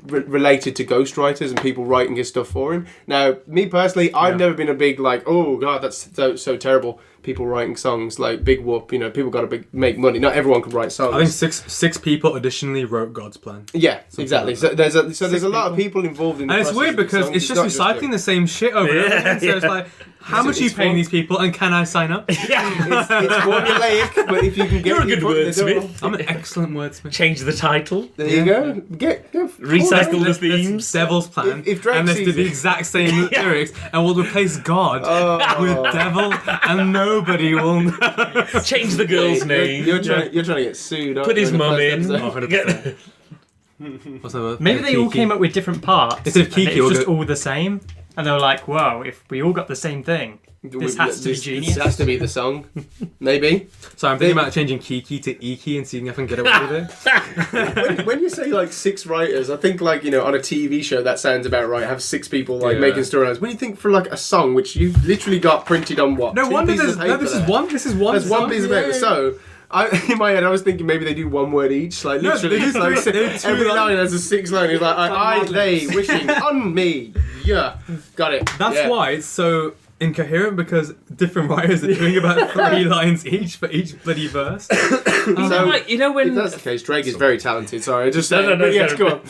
related to ghostwriters and people writing his stuff for him. Now, me personally, I've never been a big like, oh god, that's so terrible. People writing songs like big whoop. People got to make money. Not everyone can write songs. I think six people additionally wrote God's Plan. Yeah, exactly. like So there's a lot of people involved in the And it's process weird of the because songs. it's just not recycling Drake. the same shit over and over Yeah, again. So it's like, how much are you it's paying fun. these people, and can I sign up? It's formulaic, but if you can get You're a good your foot in the door- wordsmith. I'm an excellent wordsmith. Change the title. There you go. Go. Recycle the Let's- themes. Devil's Plan. If Drake and let's do sees the it- exact same lyrics, and we'll replace God Oh. with Devil, and nobody will know. Change the girl's name. You're trying to get sued. aren't Put you, his in the mum first in. episode? Get- What's that? Maybe they all Kiki. came up with different parts. Instead of and Kiki, it's we'll just go- all the same. And they were like, "Whoa! If we all got the same thing, this has to be genius." This has to be the song. Maybe. So I'm thinking about changing Kiki to Iki and seeing if I can get away with it. when you say like 6 writers, I think like on a TV show that sounds about right. Have 6 people like Yeah. making storylines. When you think for like a song which you've literally got printed on what? No 2 wonder pieces there's of no. paper This is there? one. This is one. There's one song. piece of paper. Yeah. So, in my head, I was thinking maybe they do 1 word each. Like No, literally, they do like, three- they do 2 every lines. line has a 6 line. It's like I, Madness. they, wishing on me. Yeah, got it. That's Yeah. why it's so incoherent, because different writers are doing about 3 lines each for each bloody verse. You know when If that's the case, Drake is very talented. Sorry, I just No, said. no, But yes, no. go on.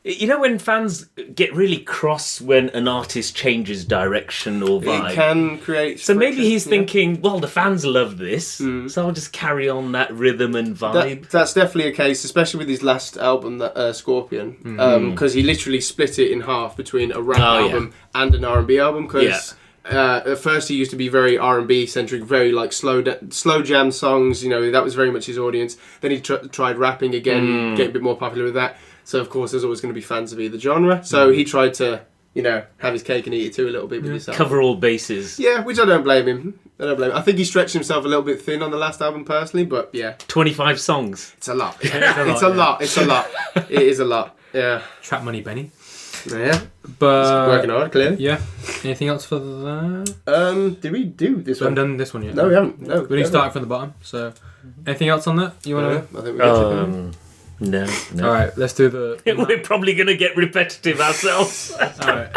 You know when fans get really cross when an artist changes direction or vibe? It can create. So maybe friction, he's yeah. thinking, well, the fans love this, so I'll just carry on that rhythm and vibe. That's definitely a case, especially with his last album, that Scorpion, because he literally split it in half between a rap Oh, yeah. album and an R&B album. Because at first he used to be very R&B centric, very like slow jam songs. That was very much his audience. Then he tried rapping again, getting a bit more popular with that. So of course there's always going to be fans of either genre. So he tried to, have his cake and eat it too a little bit with this album. Cover all bases. Yeah, which I don't blame him. I think he stretched himself a little bit thin on the last album personally, but yeah, 25 songs. it's a lot. It's It's a lot. It is a lot. Yeah. Trap money, Benny. Yeah. But Working hard, clearly. yeah. Anything else for that? Did we do this We haven't one? done this one yet. No, we haven't. No. We need to start from the bottom. So, anything else on that you want No, to? I think we got you. No. All right, let's do the. We're probably going to get repetitive ourselves. All right.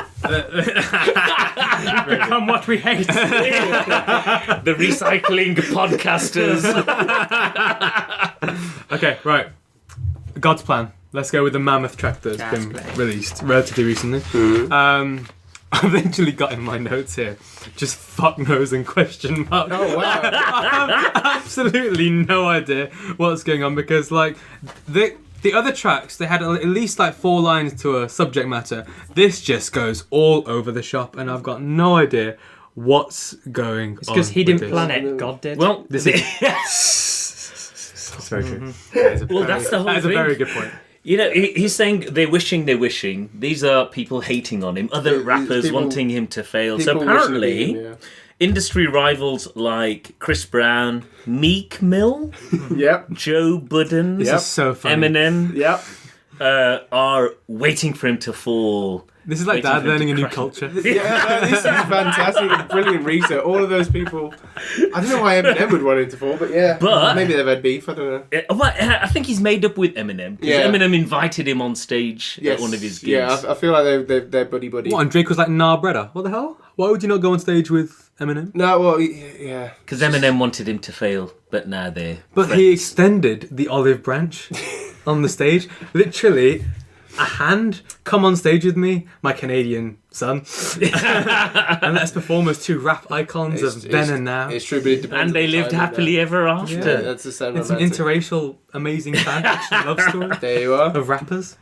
Become what we hate. The recycling podcasters. Okay, right. God's Plan. Let's go with the mammoth track that's God's been Plan. released relatively recently. I've literally got in my notes here just fuck knows and question mark. Oh wow. I have absolutely no idea what's going on, because like the other tracks, they had at least like 4 lines to a subject matter. This just goes all over the shop, and I've got no idea what's going on. It's because he with didn't this. plan it. God did. Well, This is that's very true. That is a Well, very- that's the whole that is a thing. very good point. he's saying they're wishing. These are people hating on him, other It's rappers people- wanting him to fail. So People wishing to apparently, be him, industry rivals like Chris Brown, Meek Mill, yeah. Joe Budden, This Yep. is so funny. Eminem, Yep. are waiting for him to fall. This is like Waiting Dad for him learning to a new crash. culture. Yeah, this is fantastic. Brilliant research. All of those people. I don't know why Eminem would want him to fall, but yeah. But- maybe they've had beef. I don't know. Well, I think he's made up with Eminem. Because Yeah. Eminem invited him on stage Yes. at one of his gigs. Yeah, I feel like they're buddy. What, and Drake was like, nah, brother. What the hell? Why would you not go on stage with Eminem? No, well, yeah. Because Eminem wanted him to fail, but now they're But friends. he extended the olive branch on the stage. Literally, a hand, come on stage with me, my Canadian son. And let's perform as two rap icons of then and now. It's true, but it depends. And they on the lived time, happily ever after. Yeah, that's the same. It's an interracial, amazing fan fiction love story There you are. of rappers.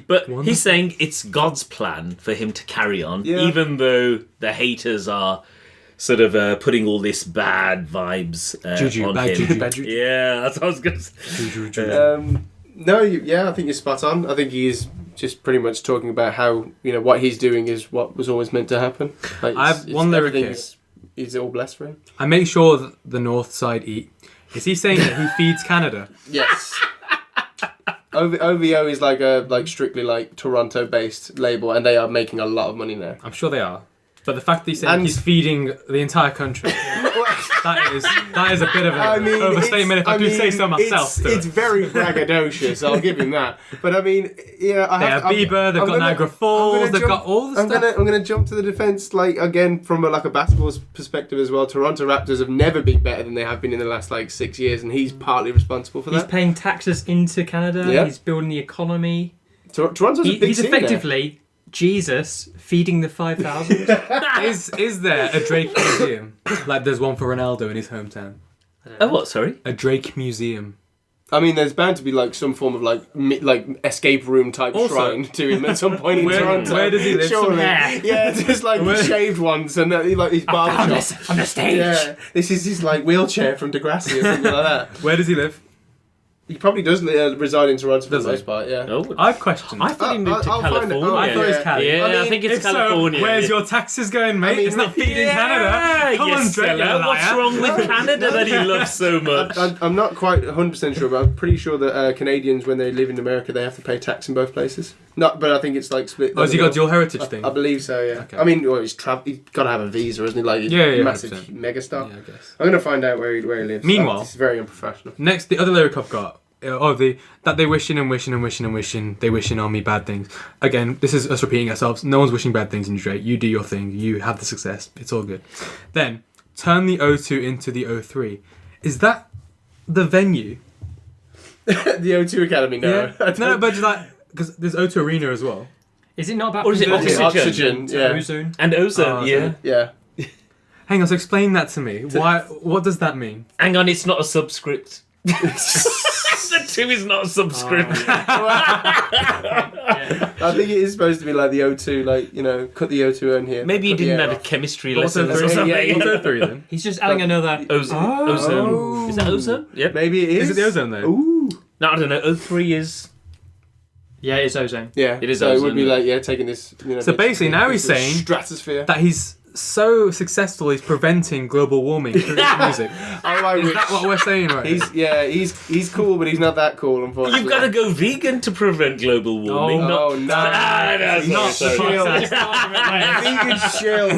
But Wonderful. he's saying it's God's plan for him to carry on, Yeah. even though the haters are sort of putting all this bad vibes Juju, on bad him. juju. Bad juju. Yeah, that's what I was going to say. Juju, juju. No, I think you're spot on. I think he's just pretty much talking about how what he's doing is what was always meant to happen. Like, I have one lyric here. He's all blessed for him. I make sure that the North Side eat. Is he saying that he feeds Canada? Yes. OVO is like strictly like Toronto based label, and they are making a lot of money now. I'm sure they are. But the fact that he's saying And- he's feeding the entire country, that is a bit of an overstatement if I do say so myself. Stuart. It's very braggadocious. I'll give him that. But I mean, yeah, They have Bieber, they've got Niagara Falls, they've got all the stuff. I'm gonna jump to the defense, like again from a basketball perspective as well. Toronto Raptors have never been better than they have been in the last 6 years, and he's partly responsible for He's that. paying taxes into Canada. Yeah. He's building the economy. Toronto's a big He's scene there. effectively Jesus feeding the 5,000. Is there a Drake museum? Like there's one for Ronaldo in his hometown. Oh, what? Sorry? A Drake museum. I mean, there's bound to be some form of escape room type Also- shrine to him at some point in Toronto. where does he live? Surely. Some hair. Yeah, just Where- shaved ones and his barber shop. on the stage. Yeah, this is his wheelchair from Degrassi or something like that. Where does he live? He probably does reside in Toronto for Does the he? most part. Yeah. Oh, I've questioned. I thought he moved to I'll find it. California. Oh, I thought it was Cali. Yeah, I mean, think it's If so, California. where's your taxes going, mate? mean, it's not feeding yeah, Canada. Come on, yes, Drake, you fella. What's liar. wrong with Canada that he loves so much? I'm not quite 100% sure, but I'm pretty sure that Canadians, when they live in America, they have to pay tax in both places. Not, but I think it's split. Oh, has he got dual heritage thing? I believe so. Yeah. Okay. I mean, well, he's got to have a visa, isn't he? He's Yeah, a yeah, massive 100%. megastar. Yeah, I guess. I'm gonna find out where he lives. Meanwhile- It's very unprofessional. Next, the other lyric I've got. That they wishing and wishing and wishing and wishing, they wishing on me bad things. Again, this is us repeating ourselves. No one's wishing bad things in you, Drake. You do your thing. You have the success. It's all good. Then, turn the O2 into the O3. Is that the venue? The O2 Academy, no. I don't- No, but just because there's O2 Arena as well. Is it not about Or is it converting oxygen? to Yeah. ozone? And ozone, Oh, yeah. Yeah. Hang on, so explain that to me. Why? What does that mean? Hang on, it's not a subscript. The 2 is not a subscript. I think it is supposed to be like the O2, cut the O2 in here. Maybe he cut the didn't air have a off. chemistry What's lesson or O3? something. Yeah. What's O3 then? He's just adding another. Ozone. Is that ozone? Yep. Maybe it is. Is it the ozone though? Ooh. No, I don't know. O3 is... Yeah, it's ozone. Yeah. It is So it would ozone, be yeah. taking this. So basically, now he's saying stratosphere. that he's so successful, he's preventing global warming through his music. Is that what we're saying right now? He's cool, but he's not that cool, unfortunately. You've got to go vegan to prevent global warming. Oh, Oh, no. That's Not sorry. the Vegan chill.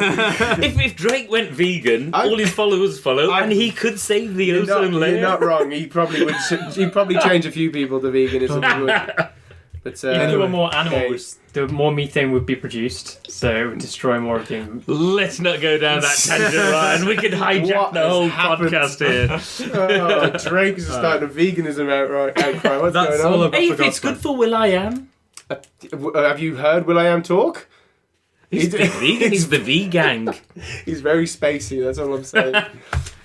If Drake went vegan, I- all his followers follow, I- and he could save the You're ozone not, layer. you're not wrong. He probably would. He'd probably change a few people to veganism. He would. But If there were more animals, the more methane would be produced, so it would destroy more of the. Let's not go down that tangent, Ryan. We could hijack What the whole has happened? podcast here. Oh, Drake is starting a veganism outcry. What's That's going all on? I've got Hey, for if it's God's good for Will.i.am, Have you heard Will.i.am talk? he's the vegan. He's the V-gang. He's very spacey. That's all I'm saying.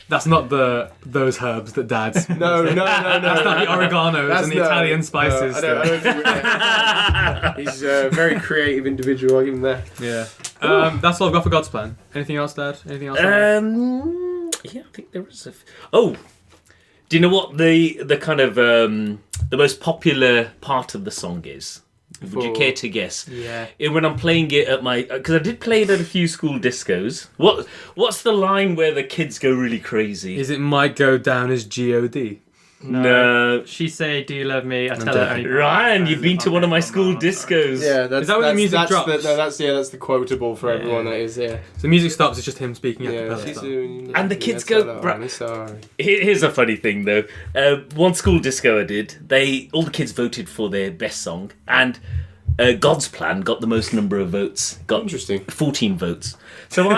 That's not those herbs that Dad's. No. That's not the oreganos That's and the Italian spices. I don't think he's a very creative individual. I'll give him that. Yeah. That's all I've got for God's plan. Anything else, Dad? Anything else? Yeah, I think there is a. Oh, do you know what the kind of the most popular part of the song is? Would you care to guess? Yeah. When I'm playing it at my, because I did play it at a few school discos. What's the line where the kids go really crazy? Is it might go down as God? No. She say, "Do you love me?" I tell her only. Ryan, you've been to one of my school discos. Yeah, Is that when the music that's drops? That's the quotable for everyone. That is, yeah. So the music stops. It's just him speaking. Yeah, And the kids go, I'm sorry. Here's a funny thing though. One school disco I did, all the kids voted for their best song, and God's Plan got the most number of votes. Got Interesting. 14 votes. So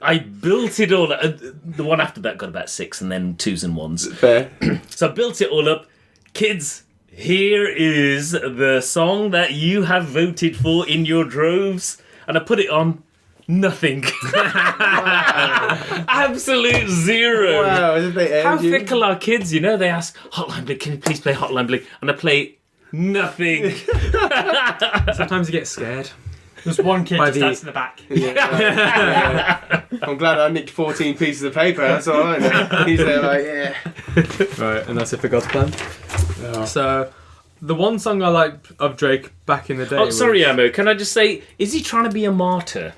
I built it all up. The one after that got about 6, and then 2s and 1s. Fair. So I built it all up. Kids, here is the song that you have voted for in your droves. And I put it on. Nothing. Absolute zero. Wow, as if they How aimed you. fickle are kids, you know? They ask, Hotline Bling, can you please play Hotline Bling? And I play nothing. Sometimes you get scared. There's one kid By just the- that's in the back. Yeah. I'm glad I nicked 14 pieces of paper. That's all I know. He's there like, yeah. Right, and that's it for God's Plan. Oh. So, the one song I liked of Drake back in the day. Oh, was- sorry, Ammo. Can I just say, is he trying to be a martyr?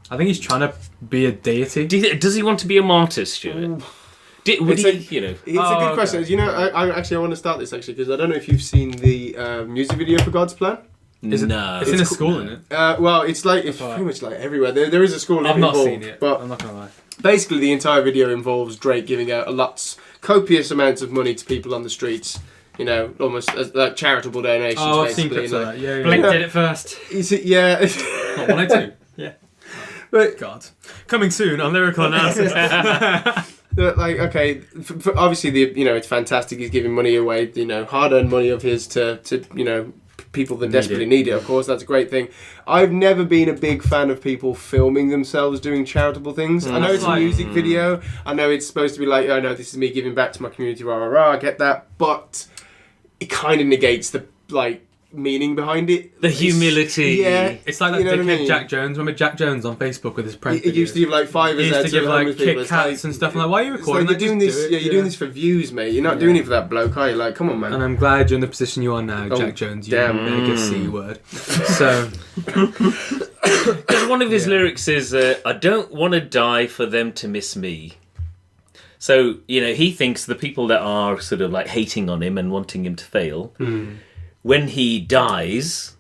I think he's trying to be a deity. Does he want to be a martyr, Stuart? Would It's he, you know? It's a Oh, good okay. question. You know, I want to start this actually because I don't know if you've seen the music video for God's Plan. Is it- No. It's in a It's school, isn't it? Well, it's Right. pretty much like everywhere. There is a school. I've not involved, seen it, but I'm not gonna lie. basically the entire video involves Drake giving out copious amounts of money to people on the streets. You know, almost as, like charitable donations. Oh, I've seen basically. clips of that. Yeah, yeah. Blink did it first. Yeah. Not 102. Yeah. But God. Coming soon on Lyrical Analysis. like, okay, obviously it's fantastic. He's giving money away, hard-earned money of his to people that desperately need it. Of course, that's a great thing. I've never been a big fan of people filming themselves doing charitable things. I know it's a music video. I know it's supposed to be like, oh no, this is me giving back to my community. Rah rah rah. I get that, but it kind of negates the meaning behind it. The humility. Yeah. It's like that You know what I dickhead mean? Jack Jones. Remember Jack Jones on Facebook with his prank It used to videos? give like $5 He used to give like Kit It's Kats and stuff. I'm like, why are you it's recording like that? you're doing Just this. do it, You're doing this for views, mate. You're not doing it for that bloke, are you? Like, come on, man. And I'm glad you're in the position you are now, Oh, Jack Jones. You damn. mega C word. So, Because one of his lyrics is, I don't want to die for them to miss me. So, he thinks the people that are sort of like hating on him and wanting him to fail, when he dies,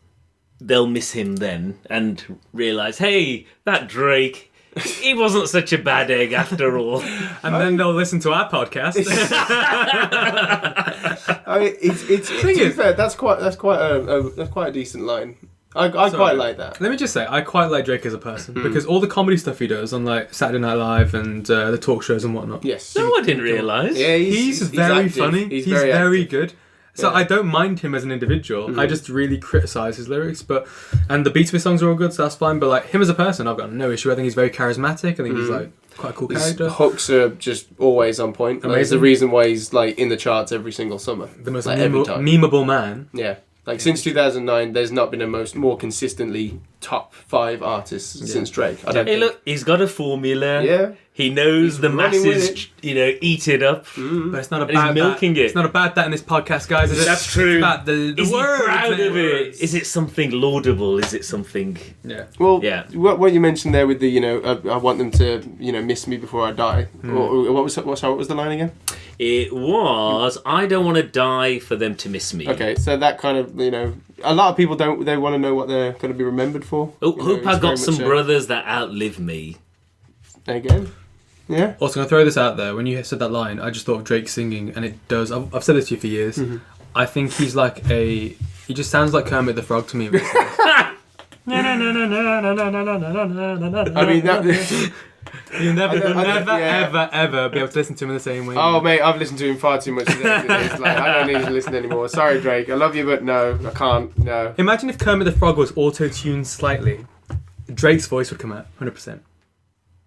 they'll miss him then and realise, hey, that Drake, he wasn't such a bad egg after all. and then they'll listen to our podcast. I mean, it's to be fair, that's quite a decent line. I quite like that. Let me just say, I quite like Drake as a person because all the comedy stuff he does on like Saturday Night Live and the talk shows and whatnot. Yes. No, I didn't realise. Yeah, He's very active. funny. He's very active. good. So Yeah. I don't mind him as an individual. I just really criticise his lyrics, and the beats of his songs are all good, so that's fine. But like him as a person, I've got no issue. I think he's very charismatic. I think he's like quite a cool His character. hooks are just always on point. Like, it's the Amazing. reason why he's like in the charts every single summer. The most like, every time. memeable man. Yeah. Like since 2009, there's not been a more consistently top 5 artists since Drake. I don't Hey, think. look, he's got a formula. Yeah. He knows the running with masses, eat it up. But it's not And he's about milking that. it. It's not about that in this podcast, guys. Is it? That's true. It's about the Is he words. proud the of it? words. Is it something laudable? Is it something... Yeah. Well, Yeah. what you mentioned there with the, I want them to, miss me before I die. Or, what was the line again? It was, I don't want to die for them to miss me. Okay, so that kind of, a lot of people they want to know what they're going to be remembered for. Oh, You know, hope it's I very got some much brothers that outlive me. Again? Yeah. Also, going to throw this out there. When you said that line, I just thought of Drake singing, and it does. I've said this to you for years. I think he's like he just sounds like Kermit the Frog to me. I mean, that... You'll never, I don't- yeah. ever be able to listen to him in the same way. Oh, mate, I've listened to him far too much today. It's like, I don't need to listen anymore. Sorry, Drake. I love you, but no, I can't. No. Imagine if Kermit the Frog was auto-tuned slightly. Drake's voice would come out, 100%.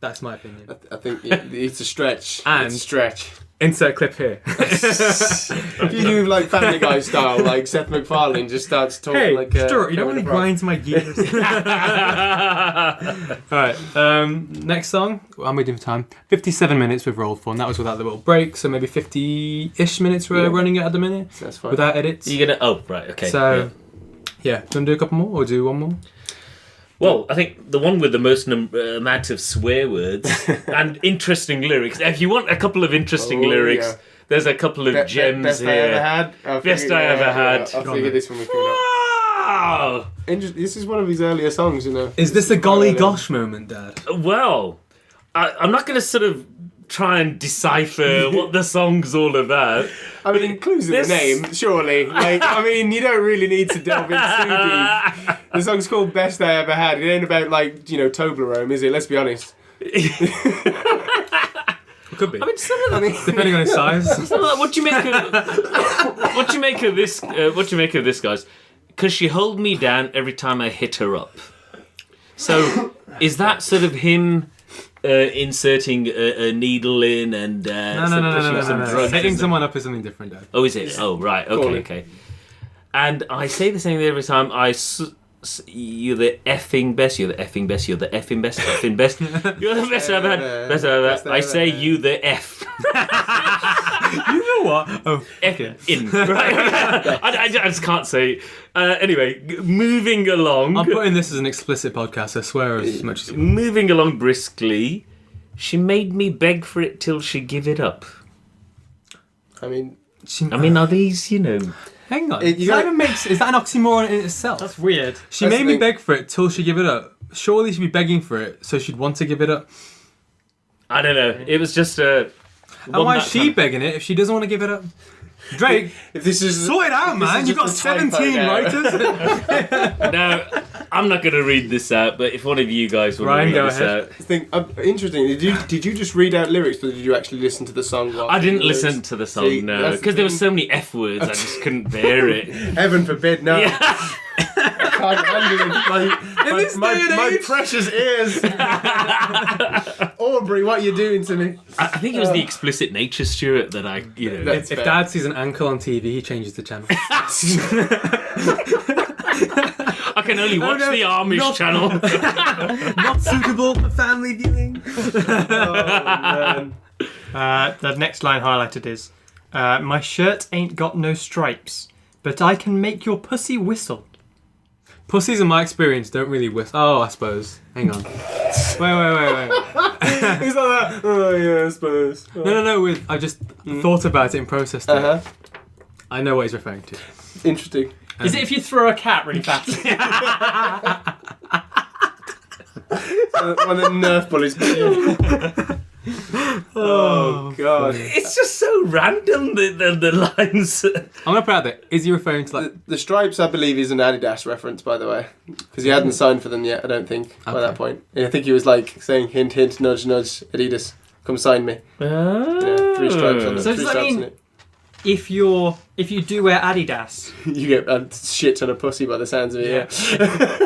That's my opinion. I think it's a stretch. And- it's a stretch. Insert clip here. If you do like Family Guy style, like Seth MacFarlane just starts talking Hey, like... Stuart, you don't Kermit really the Frog. grind my gears. Alright, next song. How am we doing for time? 57 minutes we've rolled for, and that was without the little break, so maybe 50-ish minutes we're running it at the minute. That's fine. Without edits. You're going to... Oh, right, okay. So, yeah. Do you want to do a couple more, or do one more? Well, I think the one with the most amount of swear words and interesting lyrics. If you want a couple of interesting Oh, lyrics, yeah. There's a couple of gems best here. I ever had. Best I ever had. I figured this one was coming up. Wow! This is one of his earlier songs, you know. Is this a golly gosh moment, Dad? Well, I'm not going to sort of try and decipher what the song's all about. I mean, it includes in the name, surely. Like, I mean, you don't really need to delve in too deep. The song's called Best I Ever Had. It ain't about, like, you know, Toblerone, is it? Let's be honest. It could be. I mean, some of the, Depending on his size. what do you make of? What do you make of this? What do you make of this, guys? Because she held me down every time I hit her up. So, is that sort of him inserting a needle in and pushing some drugs? Hitting someone up is something different, Dad. Oh, is it? Oh, right. Okay. And I say the same thing every time. You're the effing best. You're the effing best. You're the effing best. Effing best. You're the best I've had. Best I've had. I say you the F. You know what? Oh, F in. Right. I just can't say. Anyway, moving along. I'm putting this as an explicit podcast. I swear as much as you want. Moving along briskly. She made me beg for it till she give it up. I mean, are these, you know... Hang on. Is that an oxymoron in itself? That's weird. She made me beg for it till she give it up. Surely she'd be begging for it, so she'd want to give it up. I don't know. It was just a... And why is she begging it if she doesn't want to give it up? Drake, if this is sort it out, man. You've got 17 writers. Now, I'm not going to read this out, but if one of you guys want to read this out... Interesting. Did you just read out lyrics, or did you actually listen to the song? I didn't listen to the song, no. Because there were so many F words, I just couldn't bear it. Heaven forbid, no. Yeah. I can't handle it. My precious ears. Aubrey, what are you doing to me? I think it was the explicit nature, Stuart, that I, you know... If Dad sees an ankle on TV, he changes the channel. I can only watch the Amish channel. Not suitable for family viewing. Oh, man. The next line highlighted is, my shirt ain't got no stripes, but I can make your pussy whistle. Pussies, in my experience, don't really whistle. Oh, I suppose. Hang on. Wait. He's like that. Oh, yeah, I suppose. Oh. No. I just thought about it and processed it. Uh-huh. I know what he's referring to. Interesting. Is it if you throw a cat really fast? One of the Nerf bullies. Oh God! It's just so random, the lines. I'm gonna put it out there. Is he referring to like the stripes? I believe is an Adidas reference, by the way, because he hadn't signed for them yet. I don't think by that point. I think he was like saying hint, hint, nudge, nudge. Adidas, come sign me. Yeah, 3 stripes on it. So does that mean if you do wear Adidas, you get a shit ton of pussy by the sounds of it? Yeah.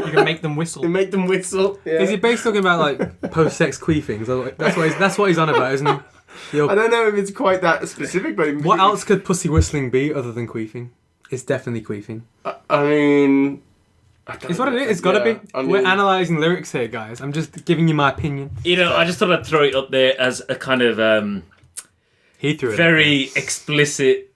You can make them whistle. You make them whistle. Yeah. Is he basically talking about like post-sex queefing? So that's what he's on about, isn't he? I don't know if it's quite that specific, but what else could pussy whistling be other than queefing? It's definitely queefing. I mean, it's what it is. It's got to be. We're analysing lyrics here, guys. I'm just giving you my opinion. You know, I just thought I'd throw it up there as a kind of he threw it very explicit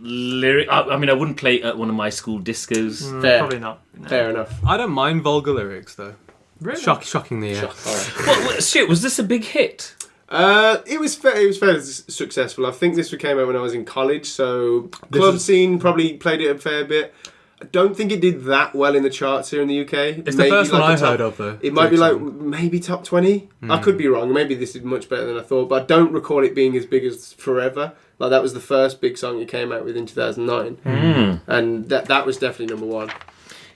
lyric. I mean, I wouldn't play it at one of my school discos. Probably not. No. Fair enough. I don't mind vulgar lyrics though. Really? Shockingly, yeah. Well, shit, was this a big hit? It was fairly successful. I think this came out when I was in college, so club scene probably played it a fair bit. I don't think it did that well in the charts here in the UK. It's the first one I heard of, though. It might be like maybe top 20. I could be wrong. Maybe this is much better than I thought, but I don't recall it being as big as Forever. Like that was the first big song it came out with in 2009, and that was definitely number 1.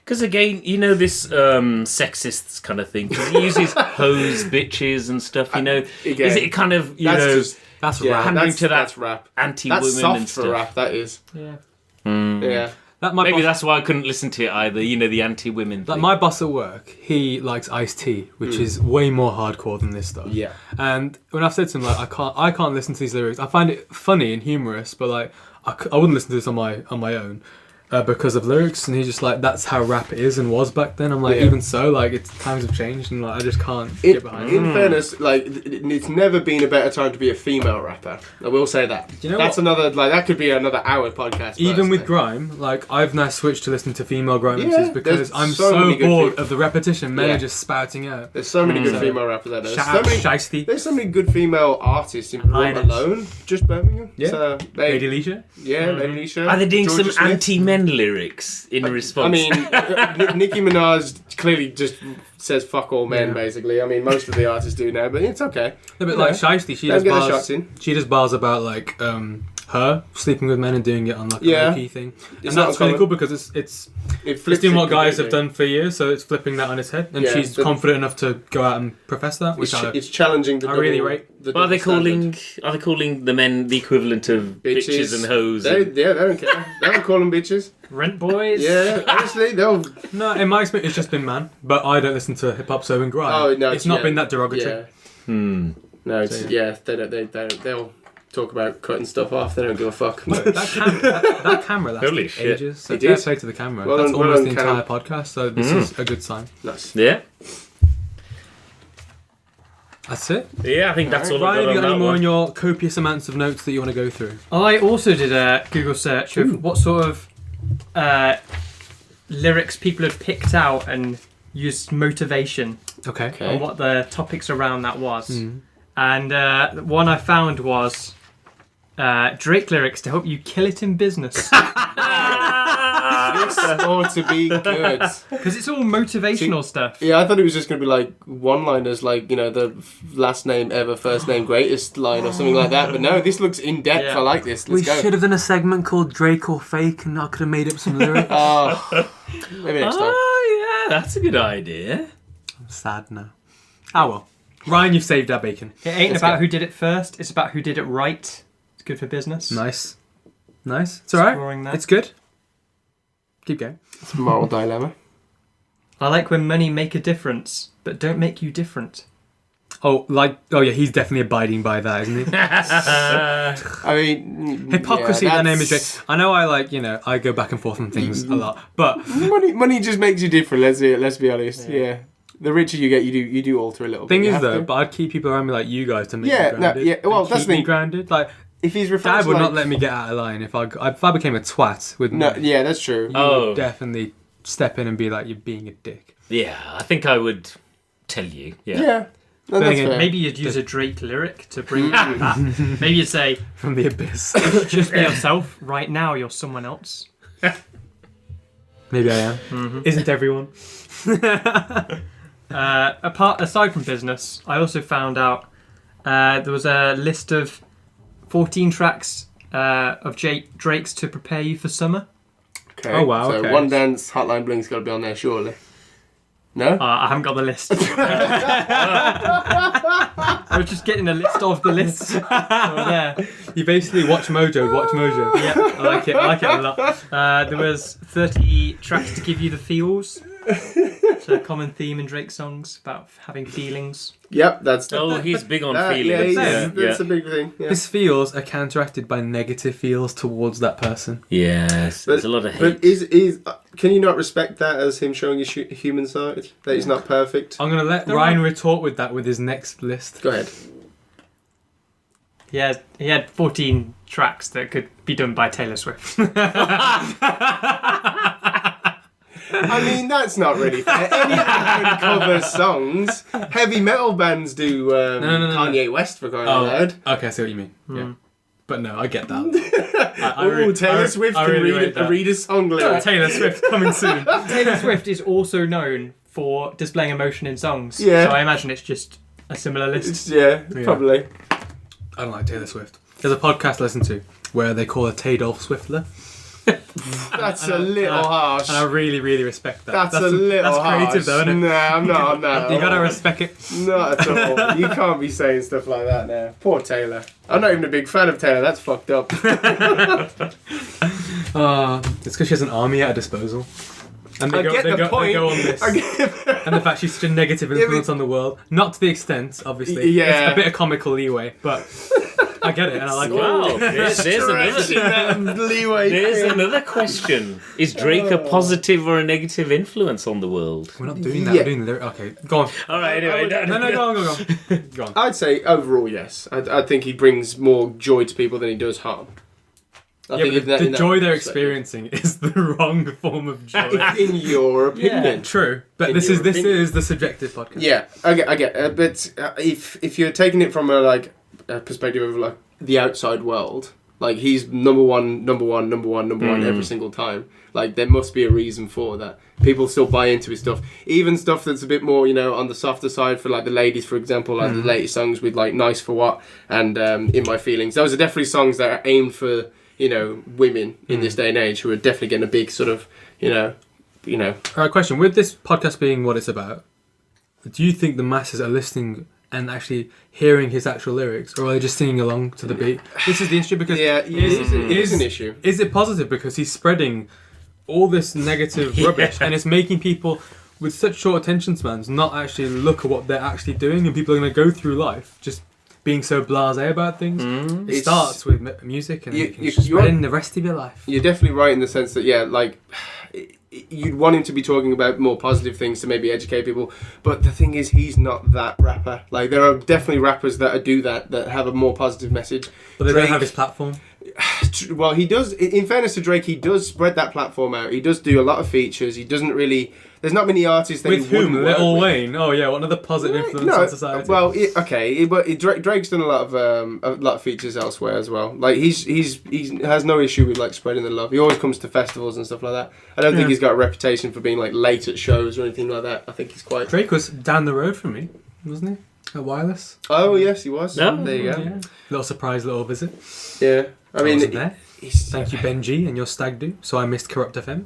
Because again, you know this sexist kind of thing. Because he uses hoes, bitches, and stuff. You know, again, is it kind of that's rap? Pandering to that rap. Anti-women that's soft and stuff. for rap. That is. Yeah. Yeah. Maybe that's why I couldn't listen to it either. You know, the anti-women thing. Like my boss at work, he likes Ice-T, which is way more hardcore than this stuff. Yeah. And when I've said to him like I can't listen to these lyrics, I find it funny and humorous, but like I wouldn't listen to this on my own. because of lyrics, and he's just like, that's how rap is and was back then. I'm like, even so, like, times have changed, and like, I just can't get behind it. In fairness, like, it's never been a better time to be a female rapper. I will say that. You know that's what? another, like, that could be another hour podcast. Even with personally. grime, like, I've now switched to listening to female grime MCs because there's I'm so so many good bored people. of the repetition. Men Yeah. are just spouting out. There's so many good So- female rappers out there. Shout out There's Shiesty, there's so many good female artists in Birmingham Linus. alone. Just Birmingham. Yeah. So Lady Leisha. Lady Leisha. Are they doing Georgia some Smith. anti-men lyrics in response? I mean, Nicki Minaj clearly just says fuck all men, Yeah. basically. I mean, most of the artists do now, but it's okay. No, but like Shiesty, she Don't does get the bars. shots in. She does bars about like her sleeping with men and doing it on like a Yeah. low-key thing, It's and not that's really uncommon. cool because it's It flips doing it what guys have completely. done for years, so it's flipping that on its head, and Yeah, she's but- confident enough to go out and profess that, which It's challenging the I really double- rate. the But are they double standard. calling the men the equivalent of bitches and hoes? They don't care. They don't call them bitches. Rent boys. Yeah, honestly, they'll. no, in my experience, it's just been man. But I don't listen to hip hop, so and grime. Oh no, it's not been that derogatory. Yeah, Hmm. no, it's, So, yeah. They don't. They'll talk about cutting stuff off. They don't give a fuck. that camera lasted Holy shit. ages. So It fair did. play to the camera. Well That's done- well almost done, the entire Cam. podcast, so this is a good sign. Nice. Yeah, That's it. yeah. I think that's all. Ryan, I've have you got got on any that more in one. your copious amounts of notes that you want to go through? I also did a Google search of what sort of lyrics people had picked out and used motivation, Okay. and what the topics around that was. Mm. And the one I found was Drake lyrics to help you kill it in business. This ought to be good. Because it's all motivational stuff. Yeah, I thought it was just going to be like one-liners, like, you know, the last name ever, first name greatest line or something like that. But no, this looks in depth. Yeah. I like this. Let's go. have done a segment called Drake or Fake, and I could have made up some lyrics. Oh, maybe next time. Oh yeah, that's a good idea. I'm sad now. Ah well. Ryan, you've saved our bacon. It ain't Let's about go. who did it first, it's about who did it right. It's good for business. Nice. It's alright. Exploring that. It's good. Keep going. It's a moral dilemma. I like when money make a difference, but don't make you different. Oh yeah, he's definitely abiding by that, isn't he? I mean, Hypocrisy, yeah, their name is that's- Drake. I know I go back and forth on things a lot, but Money just makes you different. Let's be honest. Yeah. The richer you get, you do alter a little thing bit. You is have though, to. but I'd keep people around me like you guys to make Yeah, me no, grounded. yeah, well, and that's keep the me thing. grounded. Like if he's referring Dad to would like, not let me get out of line if I became a twat with No, money. yeah, that's true. You Oh. would definitely step in and be like, you're being a dick. Yeah, I think I would tell you. Yeah. Yeah, no, that's again, fair. Maybe you'd use a Drake lyric to bring out that. Maybe you'd say, From the abyss. just be yourself. Right now, you're someone else. Maybe I am. Mm-hmm. Isn't everyone? Aside from business, I also found out there was a list of 14 tracks of Drake's to prepare you for summer. Okay. Oh, wow, So okay. One Dance, Hotline Bling's got to be on there, surely. No. I haven't got the list. I was just getting a list of the lists. There. You basically watch Mojo. Yeah, I like it a lot. there was 30 tracks to give you the feels. It's a common theme in Drake songs about having feelings. Yep, that's. Oh, he's big on Yeah, feelings. that's a big thing. Yeah. His feels are counteracted by negative feels towards that person. Yes, there's a lot of hate. But is can you not respect that as him showing his human side? That he's not perfect. I'm going to let Ryan retort with that with his next list. Go ahead. He had 14 tracks that could be done by Taylor Swift. I mean, that's not really fair. Anyone can cover songs. Heavy metal bands do no. Kanye West for crying out loud. Okay, I see what you mean. Yeah. But no, I get that. Oh, Taylor Swift can read a song lyric. Taylor Swift coming soon. Taylor Swift is also known for displaying emotion in songs. Yeah. So I imagine it's just a similar list. It's, yeah, probably. I don't like Taylor Swift. There's a podcast I listen to where they call her Taydolf Swiftler. That's a little harsh. And I really, really respect that. That's a little That's harsh. creative though, isn't it? Nah, I'm not on that. You gotta respect it. Not at all. You can't be saying stuff like that now. Poor Taylor. I'm not even a big fan of Taylor. That's fucked up. It's because she has an army at her disposal. And they I get the point. They go on this. And the fact she's such a negative influence on the world. Not to the extent, obviously. Yeah. It's a bit of comical leeway, but I get it, and I like it. Wow, there's leeway. There's another question. Is Drake a positive or a negative influence on the world? We're not doing that. Yeah. We're doing the lyric. Okay, go on. All right, anyway. No, go on. Go on. I'd say overall, yes. I think he brings more joy to people than he does harm. I think But in the joy they're perspective. experiencing is the wrong form of joy. In your opinion. Yeah. True, but In this your opinion. is the subjective podcast. Yeah, I get. But if you're taking it from a perspective of like the outside world, like he's number one every single time. Like there must be a reason for that. People still buy into his stuff, even stuff that's a bit more, on the softer side for like the ladies, for example, like the latest songs with like "Nice for What" and "In My Feelings." Those are definitely songs that are aimed for women in this day and age who are definitely getting a big sort of All right, question: with this podcast being what it's about, do you think the masses are listening and actually hearing his actual lyrics, or are they just singing along to the beat? This is the issue because it is an issue. Is it positive because he's spreading all this negative rubbish and it's making people with such short attention spans not actually look at what they're actually doing, and people are going to go through life just being so blasé about things? It starts with music and you can spread in the rest of your life. You're definitely right in the sense that you'd want him to be talking about more positive things to maybe educate people, but the thing is he's not that rapper. Like there are definitely rappers that do that have a more positive message, But they Drake, don't have his platform. well, he does. In fairness to Drake, he does spread that platform out. He does do a lot of features. He doesn't really. There's not many artists that With he whom? wouldn't work Lil with. Wayne. Oh yeah, one of the positive influence on society. Well, but Drake's done a lot of features elsewhere as well. Like he has no issue with like spreading the love. He always comes to festivals and stuff like that. I don't think he's got a reputation for being like late at shows or anything like that. I think he's quite. Drake was down the road from me, wasn't he? At Wireless. Oh yes, he was. No. There you go. Yeah. Little surprise, little visit. Yeah, I mean, wasn't there. he's- Thank you, Benji, and your stag do. So I missed Corrupt FM.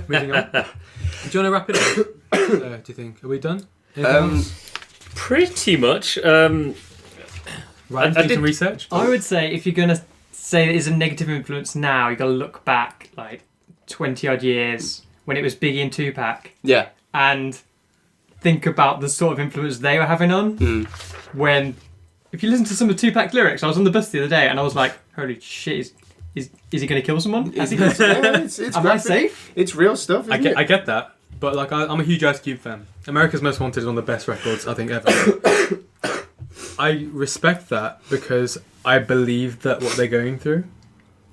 Moving on. Do you want to wrap it up? Do you think? Are we done? Anything else? Pretty much. Ryan, I do some did- research. I would say if you're going to say that it's a negative influence now, you got to look back like 20 odd years when it was Biggie and Tupac Yeah. and think about the sort of influence they were having on. When, if you listen to some of Tupac's lyrics, I was on the bus the other day and I was like, holy shit, is he going to kill someone? Has he got it's Am I graphic. safe? It's real stuff. Isn't it? I get that, but like I'm a huge Ice Cube fan. America's Most Wanted is one of the best records I think ever. I respect that because I believe that what they're going through.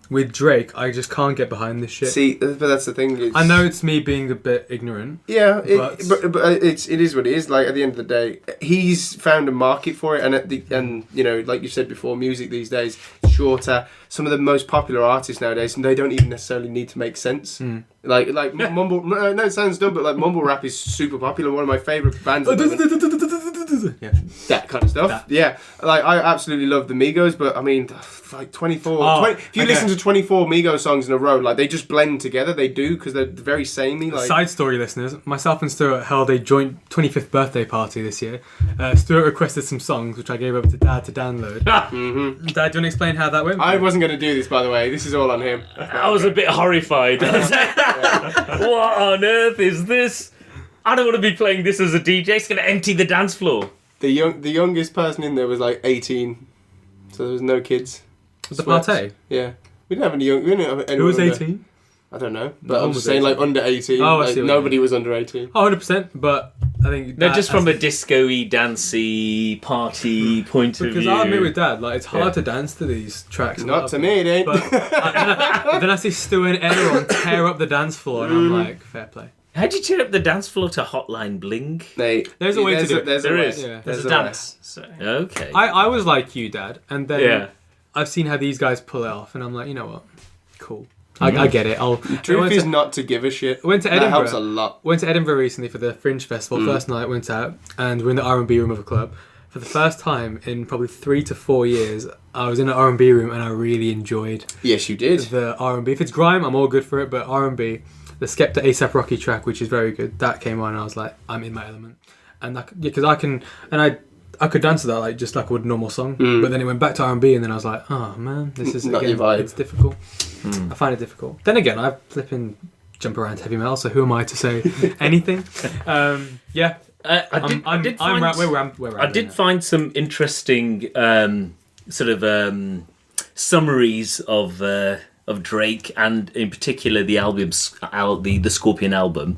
With Drake, I just can't get behind this shit. See, but that's the thing. It's, I know it's me being a bit ignorant. Yeah, But- but it is what it is. Like at the end of the day, he's found a market for it, and like you said before, music these days is shorter. Some of the most popular artists nowadays, they don't even necessarily need to make sense. Like mumble. No, it sounds dumb, but like mumble rap is super popular. One of my favorite bands. At the moment. Yeah. That kind of stuff. That. Yeah, like I absolutely love the Migos, but I mean, like 24. Oh, if you listen to 24 Migos songs in a row, like they just blend together. They do because they're very samey. Like Side story, listeners. Myself and Stuart held a joint 25th birthday party this year. Stuart requested some songs, which I gave over to Dad to download. Dad, do you want to explain how that went? I wasn't going to do this, by the way. This is all on him. I was a bit horrified. What on earth is this? I don't want to be playing this as a DJ. It's going to empty the dance floor. The youngest person in there was like 18, so there was no kids. The party? Yeah, we didn't have any young. We didn't have anyone. Who was under- 18? I don't know, No but one I'm was just saying 18. like under 18. Oh, I like, see what you nobody was under 18. Oh, 100%. But I think No, that just from has- a disco-y, dancey, party point of because view. I admit with Dad, like it's hard Yeah. to dance to these tracks. Not to me, it ain't. But then I see Stu and everyone tear up the dance floor, and I'm like, fair play. How'd you tear up the dance floor to Hotline Bling? Mate, There's a way to do it. There's There a way. is. Yeah. There's a way. dance. So. Okay. I was like you, Dad, and then Yeah. I've seen how these guys pull it off, and I'm like, you know what, cool. I get it. Truth is not to give a shit. went to That Edinburgh. helps a lot. Went to Edinburgh recently for the Fringe Festival. First night, went out, and we're in the R&B room of a club. For the first time in probably 3 to 4 years, I was in an R&B room, and I really enjoyed Yes, you did. the R&B. If it's grime, I'm all good for it, but R&B, the Skepta A$AP Rocky track, which is very good, that came on, and I was like, I'm in my element. And because I could dance to that just like I would a normal song, but then it went back to R&B, and then I was like, oh man, this is Not again, your vibe. it's difficult. I find it difficult. Then again, I flipping jump around to heavy metal, so who am I to say anything? Yeah, I did I'm find we're I did now. find some interesting sort of summaries of Drake, and in particular the the Scorpion album.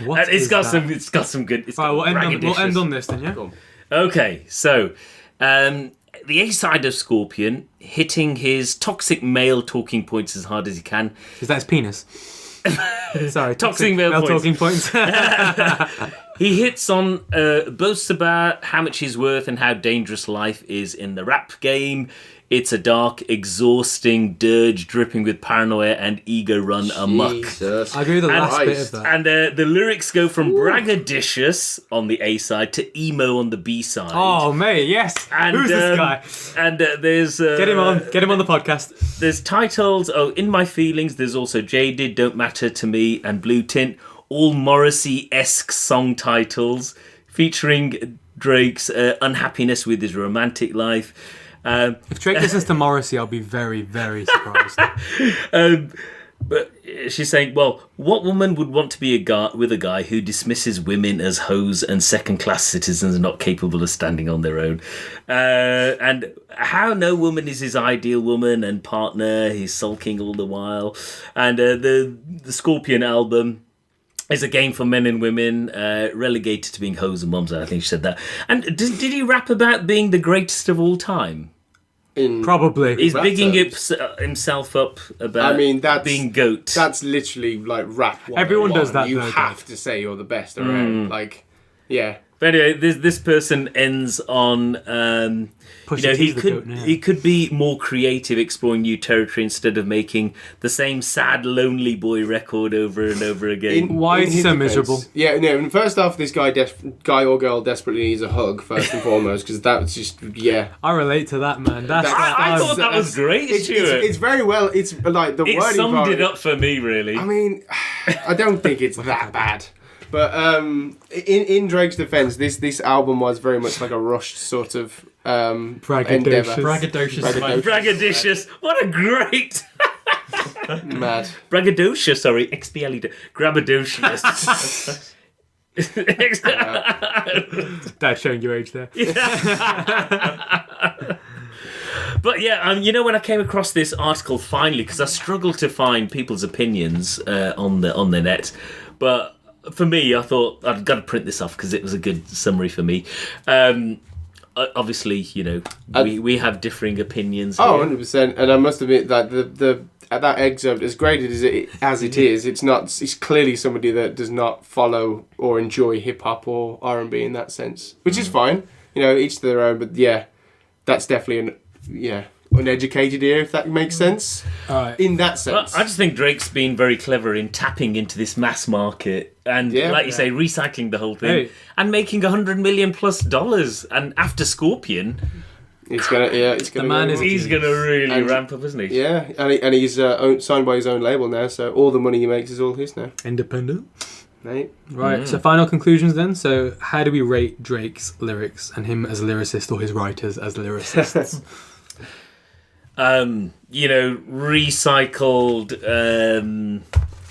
What And it's is got that? it's got some good. It's Right, got we'll end on this then, yeah? Cool. Okay, so the A side of Scorpion, hitting his toxic male talking points as hard as he can. Is that his penis? Sorry, Toxic male points. talking points. He hits on, boasts about how much he's worth and how dangerous life is in the rap game. It's a dark, exhausting dirge dripping with paranoia and ego run amok. Jesus. I agree with the last Christ. bit of that. And the lyrics go from braggadocious on the A side to emo on the B side. Oh, mate, yes. And, Who's this guy? And there's Get him on the podcast. There's titles. Oh, In My Feelings. There's also Jaded, Don't Matter to Me, and Blue Tint. All Morrissey-esque song titles featuring Drake's unhappiness with his romantic life. If Drake listens to Morrissey, I'll be very, very surprised. But she's saying, well, what woman would want to be with a guy who dismisses women as hoes and second-class citizens not capable of standing on their own? And how no woman is his ideal woman and partner. He's sulking all the while. And the Scorpion album is a game for men and women, relegated to being hoes and mums. I think she said that. And did he rap about being the greatest of all time? Probably. He's rap bigging terms. himself up about that's being GOAT. That's literally like rap. 101. Everyone does that, You though, have to say you're the best around. Like, yeah. But anyway, this person ends on, Pusha T's the goat now. he could be more creative, exploring new territory instead of making the same sad, lonely boy record over and over again. Why is he his so defense- miserable? Yeah, no. And first off, this guy or girl desperately needs a hug first and foremost, because that's just I relate to that, man. That's I thought that was great, Stuart. It's very well. It's like the It wording. summed part- it up for me, really. I mean, I don't think it's that bad. But in Drake's defense, this album was very much like a rushed sort of endeavour. Braggadocious. Braggadocious. What a great... Mad. Braggadocious, sorry. XBLE. Grabadocious. Dad's showing your age there. But yeah, when I came across this article finally, because I struggled to find people's opinions on the net, but for me, I thought I'd got to print this off because it was a good summary for me. Obviously, we have differing opinions. Oh, here. 100%. And I must admit that that excerpt, as great as it is, it's clearly somebody that does not follow or enjoy hip hop or R&B in that sense, which is fine. Each to their own. But yeah, that's definitely uneducated ear, if that makes sense. In that sense. I just think Drake's been very clever in tapping into this mass market and, like you say, recycling the whole thing and making $100 million plus. And after Scorpion, he's gonna really ramp up, isn't he? Yeah, and he's signed by his own label now, so all the money he makes is all his now. Independent. Right. Right, so final conclusions then. So how do we rate Drake's lyrics and him as a lyricist or his writers as lyricists? Recycled,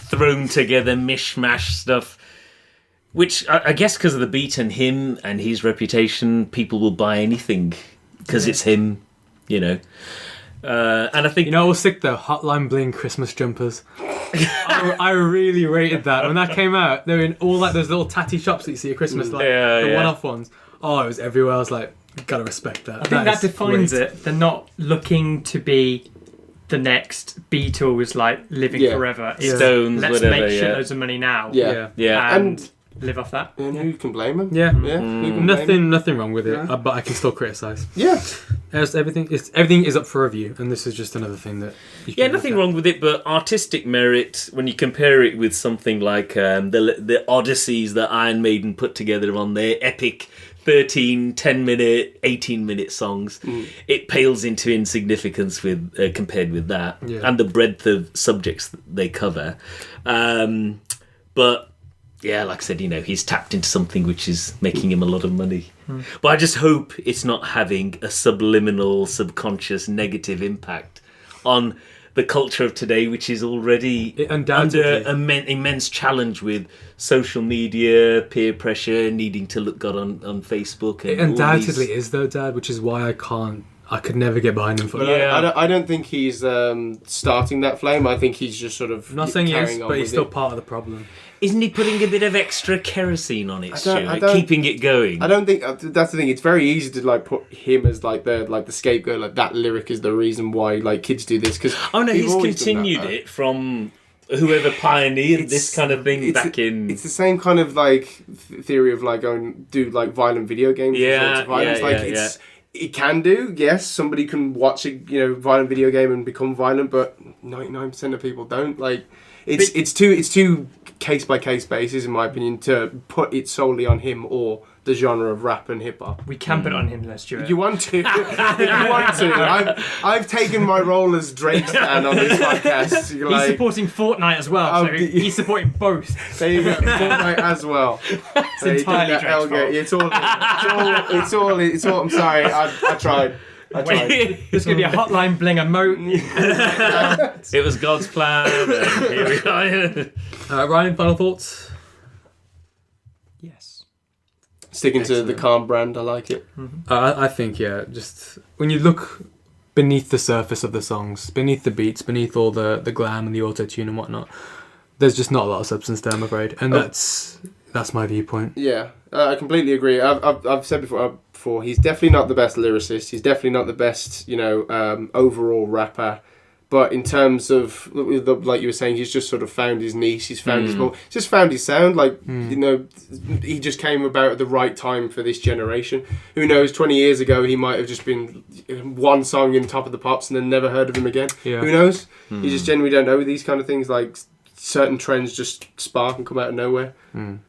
thrown together mishmash stuff, which I guess because of the beat and him and his reputation, people will buy anything because it's him, And I think... I was sick though, Hotline Bling Christmas jumpers. I really rated that. When that came out, they were in all like those little tatty shops that you see at Christmas, the one-off ones. Oh, it was everywhere. I was like, gotta respect that. I think that defines it. They're not looking to be the next Beatles, like living forever. It's, Stones, let's whatever. make shitloads of money now. Yeah. And live off that. And who can blame him? Yeah. Who can blame him? Nothing wrong with it, but I can still criticise. Yeah. Everything is up for review, and this is just another thing that. Nothing wrong with it, but artistic merit when you compare it with something like the Odysseys that Iron Maiden put together on their epic 13, 10-minute, 18-minute songs, it pales into insignificance with compared with that, and the breadth of subjects that they cover. But yeah, like I said, he's tapped into something which is making him a lot of money. But I just hope it's not having a subliminal, subconscious negative impact on the culture of today, which is already under immense challenge with social media, peer pressure, needing to look good on Facebook. And it undoubtedly is though, Dad, which is why I can't I could never get behind him for But that. I don't think he's starting that flame. I think he's just sort of I'm not saying he is, carrying on but he's with still it. part of the problem. Isn't he putting a bit of extra kerosene on it, I Stuart? don't- Keeping it going? I don't think that's the thing. It's very easy to like put him as like the scapegoat. Like that lyric is the reason why like kids do this. Because Oh no, he's continued it from whoever pioneered this kind of thing back in. It's the same kind of like theory of like going do like violent video games. Yeah, of violence. yeah, like yeah, it's it can do. Yes, somebody can watch a violent video game and become violent, but 99% of people don't. Like it's too case by case basis, in my opinion, to put it solely on him or the genre of rap and hip hop. We can put it on him, though, Stuart. You want to? If you want to. I've taken my role as Drake's fan on this podcast. He's supporting Fortnite as well, so he's supporting both. There you go, Fortnite as well. It's entirely Drake's fault. It's all. I'm sorry. I tried. There's going to be a hotline bling emote. It was God's plan. And here we are. Ryan, final thoughts? Yes. Sticking to the calm brand, I like it. I think, yeah, just when you look beneath the surface of the songs, beneath the beats, beneath all the glam and the auto-tune and whatnot, there's just not a lot of substance there, I'm afraid. And that's my viewpoint. Yeah, I completely agree. I've said before, he's definitely not the best lyricist. He's definitely not the best, overall rapper. But in terms of, like you were saying, he's just sort of found his niche. He's found his just found his sound. Like he just came about at the right time for this generation. Who knows? 20 years ago, he might have just been one song in Top of the Pops and then never heard of him again. Yeah. Who knows? You just genuinely don't know these kind of things. Like certain trends just spark and come out of nowhere. And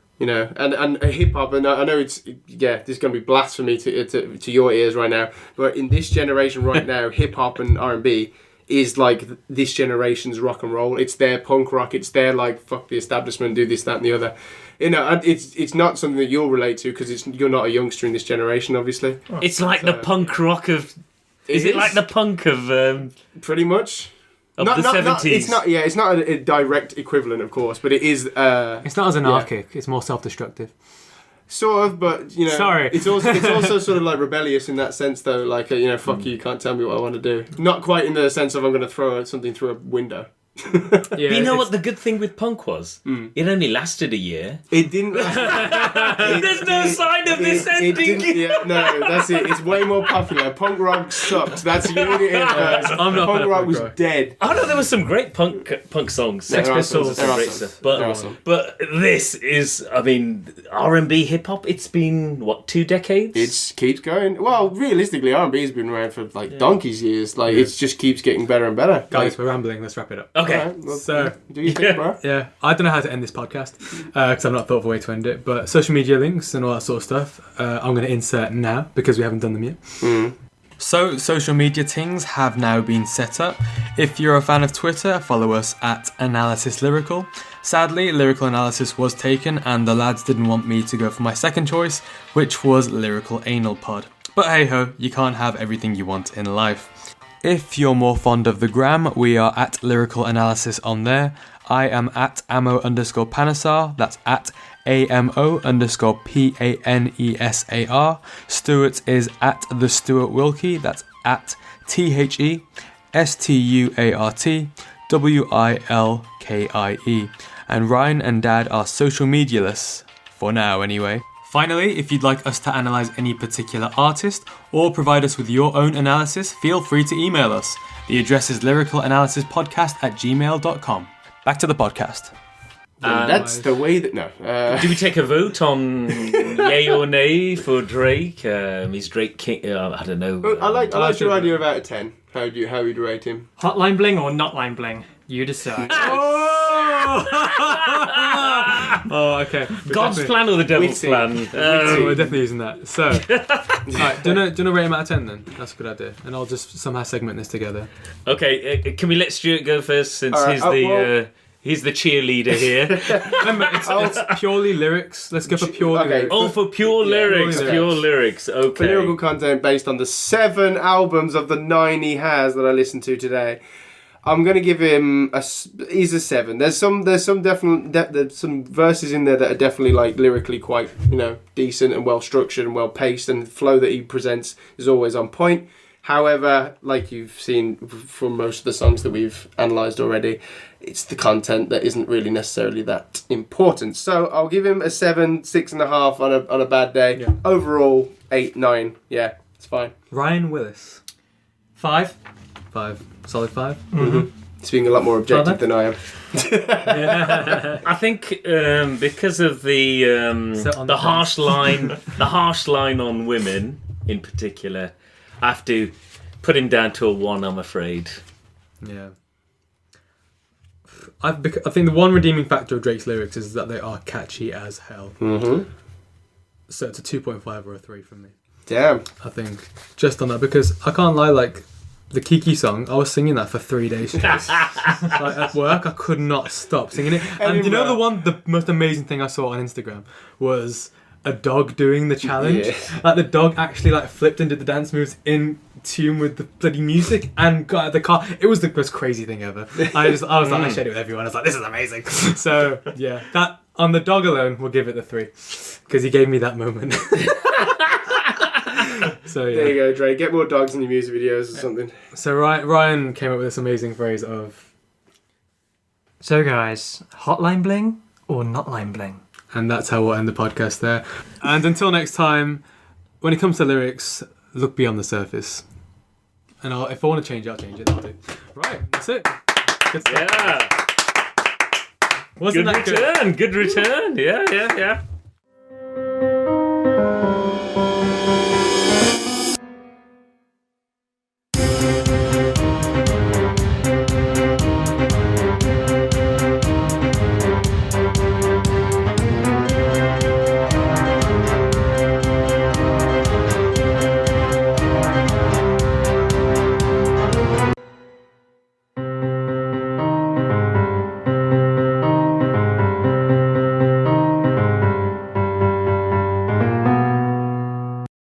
hip hop, and I know this is going to be blasphemy to your ears right now, but in this generation right now, hip hop and R&B is like this generation's rock and roll. It's their punk rock. It's their like fuck the establishment, do this, that, and the other. It's not something that you'll relate to because you're not a youngster in this generation, obviously. It's like the punk rock of. Is it like the punk of? Pretty much. Of the 70s. It's not a direct equivalent, of course, but it is. It's not as anarchic. It's more self-destructive. Sort of, but Sorry. It's also sort of like rebellious in that sense, though. Like fuck you can't tell me what I want to do. Not quite in the sense of I'm going to throw something through a window. Yeah, you know what the good thing with punk was? It only lasted a year. It didn't. There's no sign of this ending. No, that's it. It's way more popular. Punk rock sucked. That's the only it first. I'm not Punk rock was rock. dead. I know there were some great punk songs. Sex Pistols. Some great stuff. But this is, I mean, R&B hip hop. It's been what, 2 decades? It keeps going. Well, realistically, R&B has been around for like donkey's years. Like it just keeps getting better and better. Guys, we're rambling. Let's wrap it up. Okay. Right, well, So, do you think, bro? yeah, I don't know how to end this podcast because I've not thought of a way to end it. But social media links and all that sort of stuff, I'm going to insert now because we haven't done them yet. So, social media things have now been set up. If you're a fan of Twitter, follow us at Analysis Lyrical. Sadly, Lyrical Analysis was taken and the lads didn't want me to go for my second choice, which was Lyrical Anal Pod. But hey ho, you can't have everything you want in life. If you're more fond of the gram, we are at Lyrical Analysis on there. I am at ammo_panesar, that's at AMO_PANESAR. Stuart is at the Stuart Wilkie, that's at THESTUARTWILKIE. And Ryan and Dad are social medialess, for now anyway. Finally, if you'd like us to analyse any particular artist or provide us with your own analysis, feel free to email us. The address is lyricalanalysispodcast@gmail.com. Back to the podcast. That's the way that... No. Do we take a vote on yay or nay for Drake? Is Drake king? I don't know. I like your idea about a 10. How would you rate him? Hotline bling or not line bling? You decide. Oh, okay. God's plan or the devil's plan? We're definitely using that. So, right, do you want to rate him out of 10 then? That's a good idea. And I'll just somehow segment this together. Okay, can we let Stuart go first since he's the cheerleader here? Remember, it's purely lyrics. Let's go for pure lyrics. Oh, for pure lyrics. Pure lyrics. Okay. For lyrical content based on the 7 albums of the 9 he has that I listened to today. I'm gonna give him he's a 7. There's some verses in there that are definitely like lyrically quite decent and well structured and well paced, and the flow that he presents is always on point. However, like you've seen from most of the songs that we've analysed already, it's the content that isn't really necessarily that important. So I'll give him a 7, 6.5 on a bad day. Yeah. Overall, 8, 9. Yeah, it's fine. Ryan Willis. 5. 5. Solid 5. He's being a lot more objective than I am. I think because of the harsh line on women in particular, I have to put him down to a 1. I'm afraid. Yeah. I think the one redeeming factor of Drake's lyrics is that they are catchy as hell. So it's a 2.5 or a 3 from me. Damn. I think just on that, because I can't lie, like the Kiki song, I was singing that for 3 days straight. Like at work, I could not stop singing it. And you know the most amazing thing I saw on Instagram was a dog doing the challenge. Yeah. Like the dog actually like flipped and did the dance moves in tune with the bloody music and got out of the car. It was the most crazy thing ever. I was like, I shared it with everyone. I was like, this is amazing. So yeah, that on the dog alone, we'll give it the 3 because he gave me that moment. So yeah. There you go, Dre. Get more dogs in your music videos or something. So Ryan came up with this amazing phrase of, so guys, hotline bling or not line bling? and that's how we'll end the podcast there. And until next time, when it comes to lyrics, look beyond the surface. And if I want to change it, I'll change it. I'll do. Right, that's it. Good stuff. Yeah. Wasn't Good that return. Good return. Yeah.